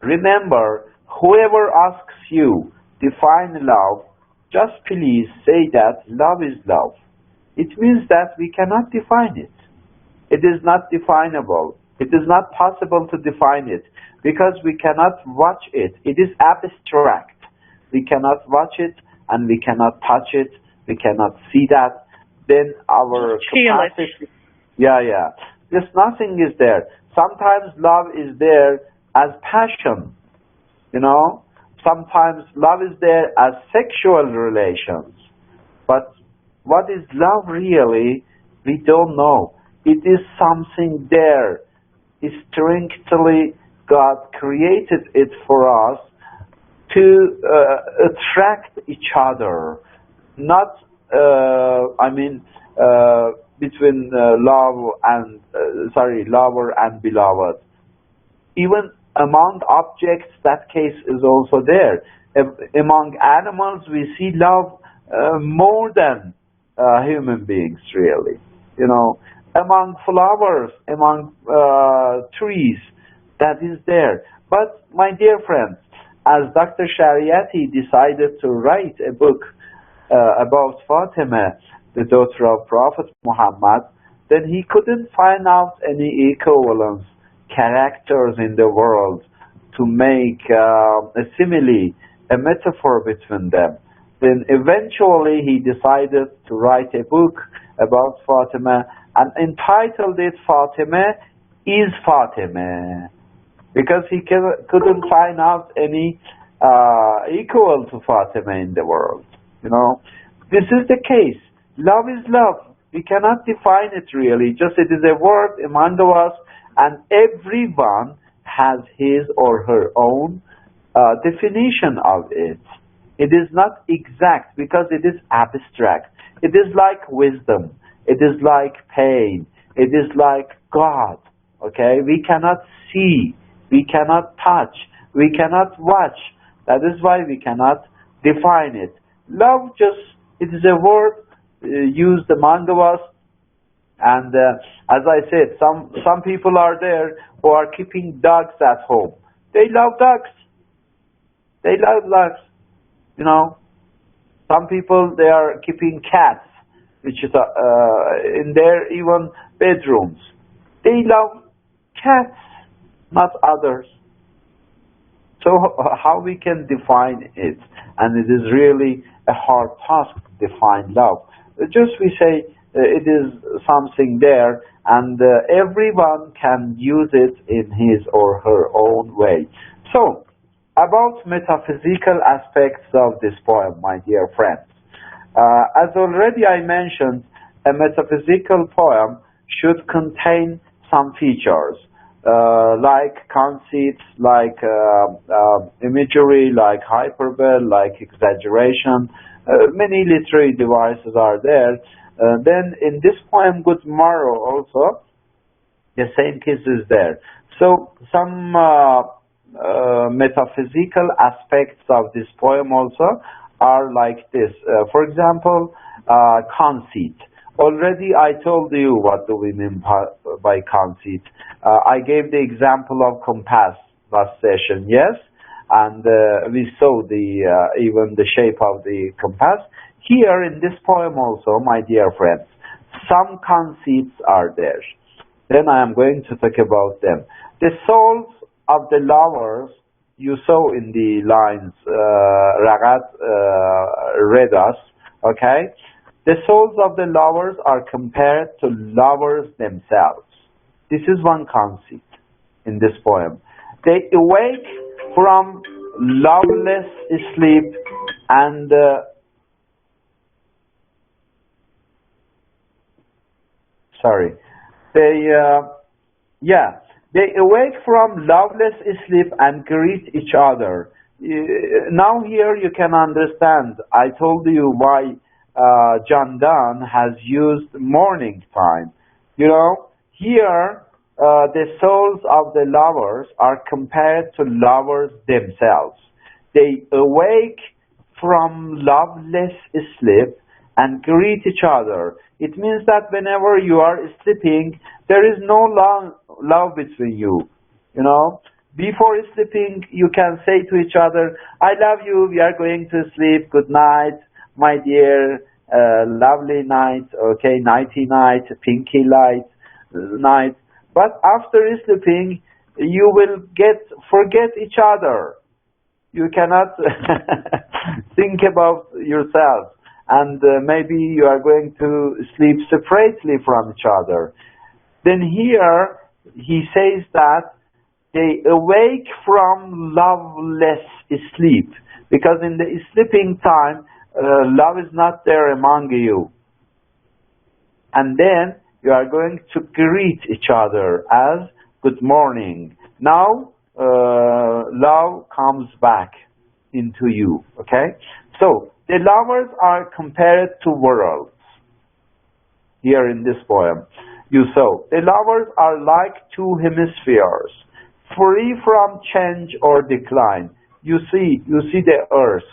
remember, whoever asks you define love, just please say that love is love. It means that we cannot define it. It is not definable. It is not possible to define it because we cannot watch it. It is abstract. We cannot watch it and we cannot touch it. We cannot see that. Then our capacity. Yeah. Just nothing is there. Sometimes love is there as passion. You know, sometimes love is there as sexual relations. But what is love really? We don't know. It is something there. Strictly, God created it for us to attract each other, not between lover and beloved. Even among objects, that case is also there. Among animals, we see love more than human beings, really. You know, among flowers, among trees, that is there. But, my dear friends, as Dr. Shariati decided to write a book about Fatima, the daughter of Prophet Muhammad, then he couldn't find out any equivalence characters in the world to make a simile, a metaphor between them. Then eventually he decided to write a book about Fatima and entitled it Fatima is Fatima, because he couldn't find out any equal to Fatima in the world. You know, this is the case. Love is love. We cannot define it really. Just it is a word among us, and everyone has his or her own definition of it. It is not exact because it is abstract. It is like wisdom. It is like pain. It is like God. Okay? We cannot see. We cannot touch. We cannot watch. That is why we cannot define it. Love it is a word used among us. And as I said, some people are there who are keeping dogs at home. They love dogs. They love dogs. You know, some people, they are keeping cats, which is in their even bedrooms. They love cats, not others. So how we can define it? And it is really a hard task to define love. Just we say it is something there, and everyone can use it in his or her own way. So, about metaphysical aspects of this poem, my dear friends. As already I mentioned, a metaphysical poem should contain some features, like conceits, like imagery, like hyperbole, like exaggeration. Many literary devices are there. Then in this poem, Good Morrow also, the same case is there. So some metaphysical aspects of this poem also are like this. For example, conceit. Already I told you what do we mean by conceit. I gave the example of compass last session, yes, and we saw even the shape of the compass. Here in this poem also, my dear friends, some conceits are there. Then I am going to talk about them. The souls of the lovers, you saw in the lines Ragat read us, okay? The souls of the lovers are compared to lovers themselves. This is one conceit in this poem. They awake from loveless sleep and they awake from loveless sleep and greet each other. Now here you can understand. I told you why John Donne has used morning time. You know, here the souls of the lovers are compared to lovers themselves. They awake from loveless sleep and greet each other. It means that whenever you are sleeping, there is no love between you. You know, before sleeping, you can say to each other, I love you, we are going to sleep, good night, my dear, lovely night, okay, nighty night, pinky light night. But after sleeping, you will forget each other. You cannot think about yourself. And maybe you are going to sleep separately from each other. Then here, he says that they awake from loveless sleep. Because in the sleeping time, love is not there among you. And then you are going to greet each other as good morning. Now, love comes back into you, okay? So, the lovers are compared to worlds here in this poem. You saw, the lovers are like two hemispheres, free from change or decline. You see the earth.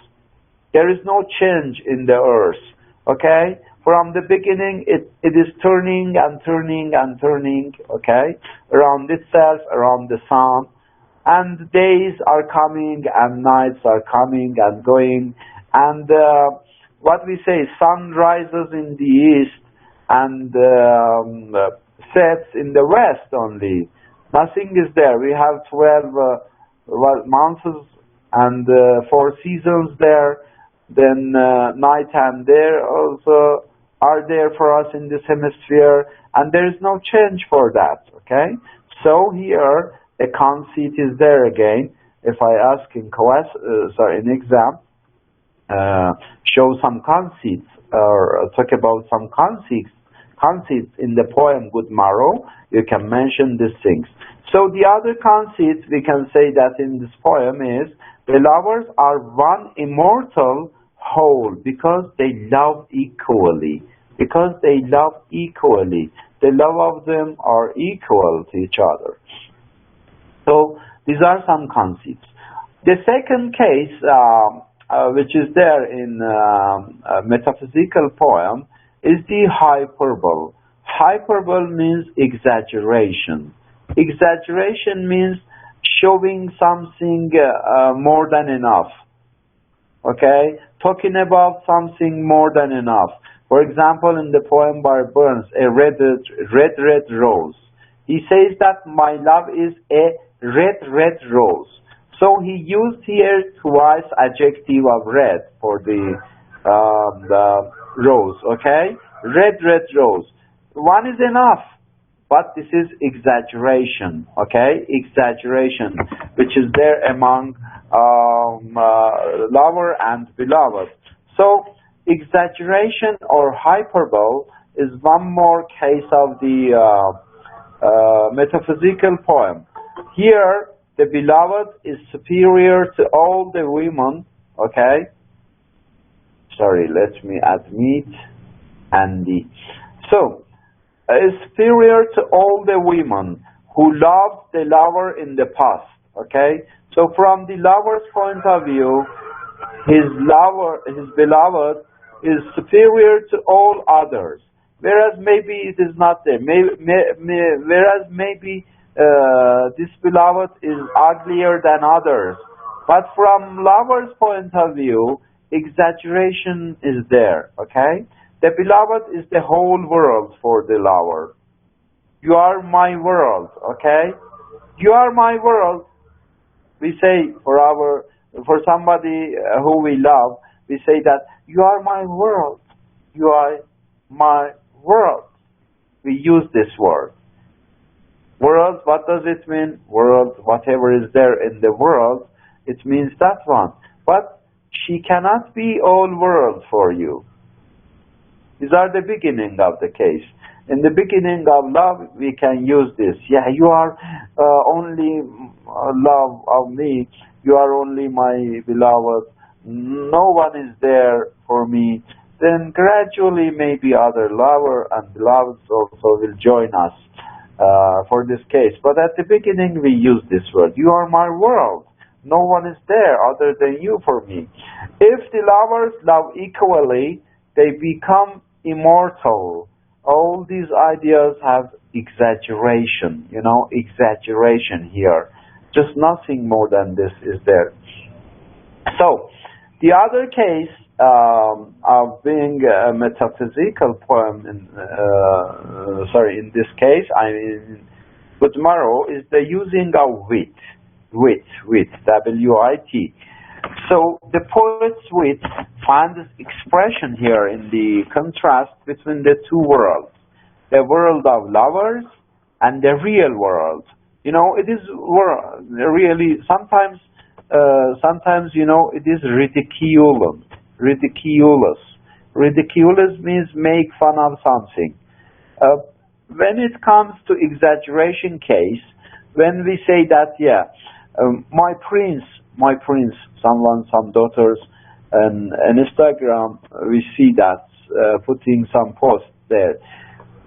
There is no change in the earth, okay? From the beginning, it is turning and turning and turning, okay? Around itself, around the sun. And days are coming and nights are coming and going. And what we say, sun rises in the east and sets in the west only. Nothing is there. We have 12 months and 4 seasons there. Then night and day also are there for us in this hemisphere, and there is no change for that. Okay, so here a conceit is there again. If I ask in in exam, show some conceits or talk about some conceits in the poem Good Morrow, you can mention these things. So the other conceit we can say that in this poem is the lovers are one immortal whole because they love equally. Because they love equally. The love of them are equal to each other. So these are some concepts. The second case, which is there in a metaphysical poem, is the hyperbole. Hyperbole means exaggeration. Exaggeration means showing something more than enough. Okay? Talking about something more than enough. For example, in the poem by Burns, a red rose. He says that my love is a red rose. So he used here twice adjective of red for the rose, okay? Red rose. One is enough, but this is exaggeration, okay? Exaggeration, which is there among lover and beloved. So exaggeration or hyperbole is one more case of the metaphysical poem. Here, the beloved is superior to all the women, okay? Sorry, let me admit Andy. So, is superior to all the women who loved the lover in the past, okay? So, from the lover's point of view, his beloved, is superior to all others. Whereas maybe it is not there. Whereas maybe this beloved is uglier than others. But from lover's point of view, exaggeration is there, okay? The beloved is the whole world for the lover. You are my world, okay? You are my world. We say for somebody who we love, we say that you are my world. You are my world. We use this word. World, what does it mean? World, whatever is there in the world, it means that one. But she cannot be all world for you. These are the beginning of the case. In the beginning of love, we can use this. Yeah, you are only love of me. You are only my beloved. No one is there for me. Then gradually maybe other lover and beloveds also will join us for this case. But at the beginning we use this word. You are my world. No one is there other than you for me. If the lovers love equally, they become immortal. All these ideas have exaggeration, exaggeration here. Just nothing more than this is there. So, the other case of being a metaphysical poem, in this case, Good Morrow, is the using of wit, W-I-T. So the poet's wit finds expression here in the contrast between the two worlds, the world of lovers and the real world. It is really sometimes, it is ridiculous. Ridiculous means make fun of something. When it comes to exaggeration case, when we say that, my prince, some daughters on Instagram, we see that putting some posts there.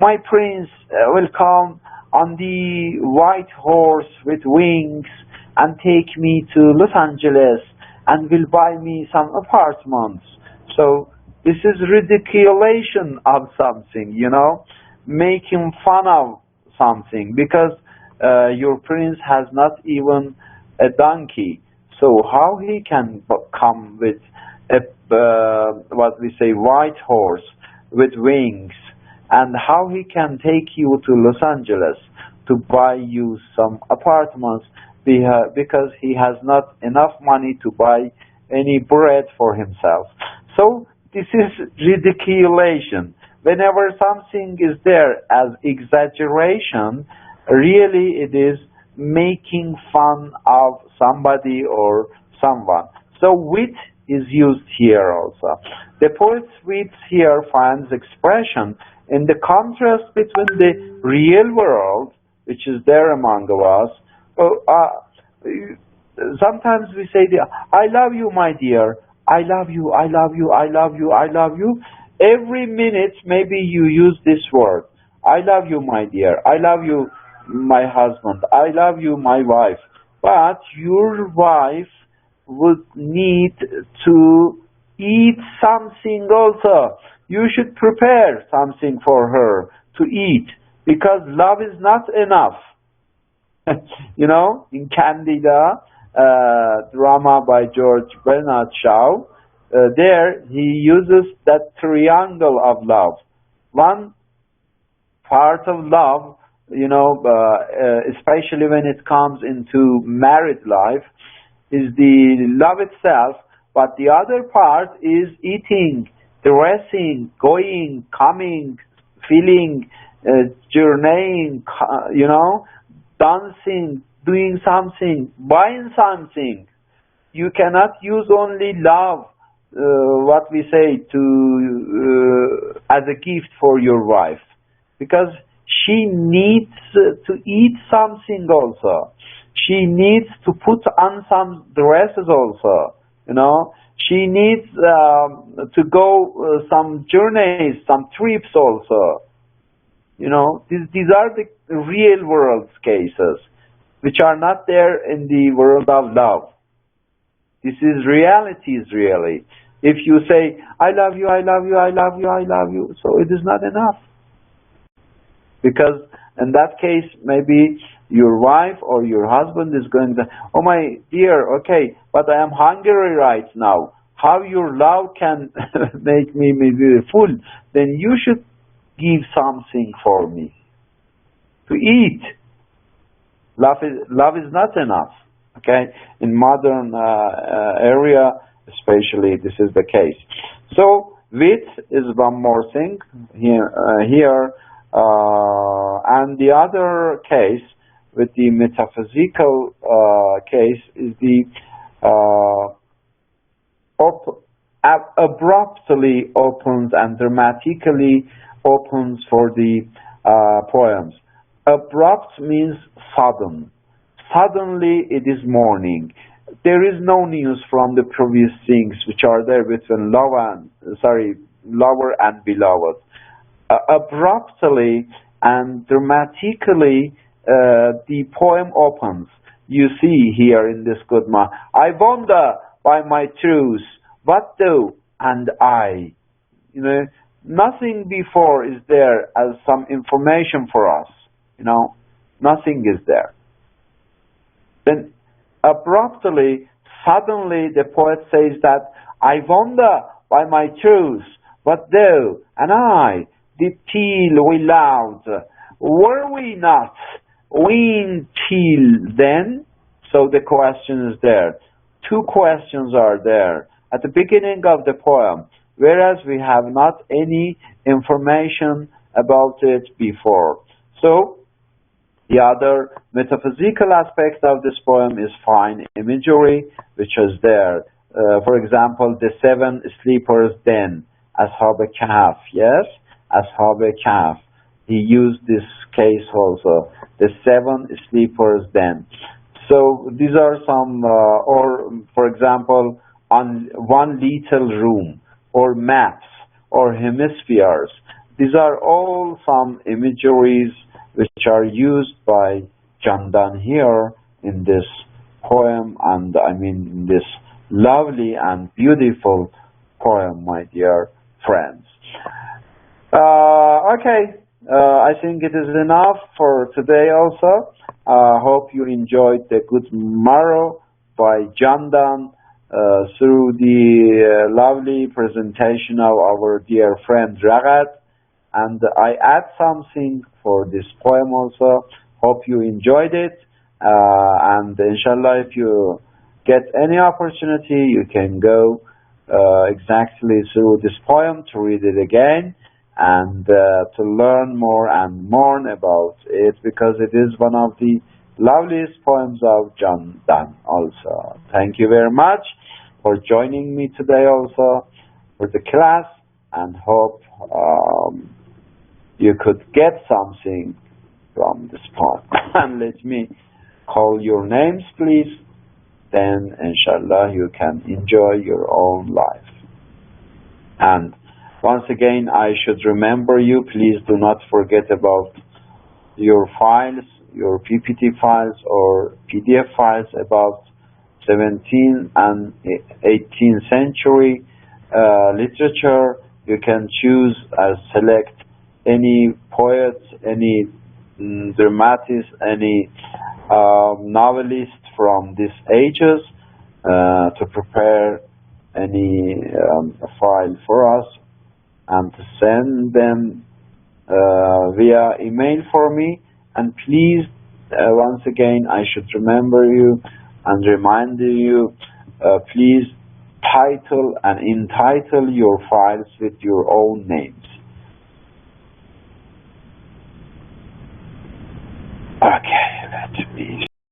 My prince will come on the white horse with wings and take me to Los Angeles and will buy me some apartments. So this is ridiculation of something, making fun of something, because your prince has not even a donkey. So how he can come with a white horse with wings, and how he can take you to Los Angeles to buy you some apartments because he has not enough money to buy any bread for himself. So this is ridiculation. Whenever something is there as exaggeration, really it is making fun of somebody or someone. So wit is used here also. The poet's wit here finds expression in the contrast between the real world, which is there among us. Sometimes we say, I love you, my dear. I love you, I love you, I love you, I love you. Every minute, maybe you use this word. I love you, my dear. I love you, my husband. I love you, my wife. But your wife would need to eat something also. You should prepare something for her to eat, because love is not enough. You know, in Candida, drama by George Bernard Shaw, there he uses that triangle of love. One part of love, you know, especially when it comes into married life, is the love itself, but the other part is eating, dressing, going, coming, feeling, journeying, you know, dancing, doing something, buying something. You cannot use only love, what we say, to as a gift for your wife, because she needs to eat something also. She needs to put on some dresses also, you know. She needs to go some journeys, some trips also. You know, these are the real world cases, which are not there in the world of love. This is realities, really. If you say, I love you, I love you, I love you, I love you, so it is not enough. Because in that case, maybe your wife or your husband is going to, oh my dear, okay, but I am hungry right now. How your love can make me full? Then you should give something for me to eat. Love is not enough. Okay, in modern area, especially, this is the case. So wit is one more thing here. And the other case, with the metaphysical case, is the abruptly opens and dramatically opens for the poems. Abrupt means sudden. Suddenly it is morning. There is no news from the previous things which are there between lover and beloved. Abruptly and dramatically the poem opens. You see here in this Gudma, I wonder by my truth, what thou and I. You know, nothing before is there as some information for us. You know, nothing is there. Then abruptly, suddenly the poet says that I wonder by my truth, what thou and I did till we loved, were we not weaned till then? So the question is there. Two questions are there at the beginning of the poem, whereas we have not any information about it before. So the other metaphysical aspect of this poem is fine imagery, which is there. For example, the 7 sleepers den, Ashab Kahf, yes? Ashab Kahf. He used this case also, the 7 sleepers den. So these are some, or for example, on one little room, or maps, or hemispheres. These are all some imageries which are used by Candan here in this poem, and I mean in this lovely and beautiful poem, my dear friends. Okay, I think it is enough for today also. Hope you enjoyed the Good Morrow by Candan through the lovely presentation of our dear friend Ragad. And I add something for this poem also. Hope you enjoyed it. And inshallah, if you get any opportunity, you can go exactly through this poem to read it again and to learn more and more about it, because it is one of the loveliest poems of John Donne also. Thank you very much for joining me today also for the class, and hope you could get something from this poem. And let me call your names, please. Then inshallah you can enjoy your own life. And once again, I should remember you, please do not forget about your files, your PPT files or PDF files about 17th and 18th century literature. You can choose select any poet, any dramatist, any novelist from these ages to prepare any file for us and to send them via email for me. And please, once again, I should remember you and remind you, please title and entitle your files with your own names. Okay, let me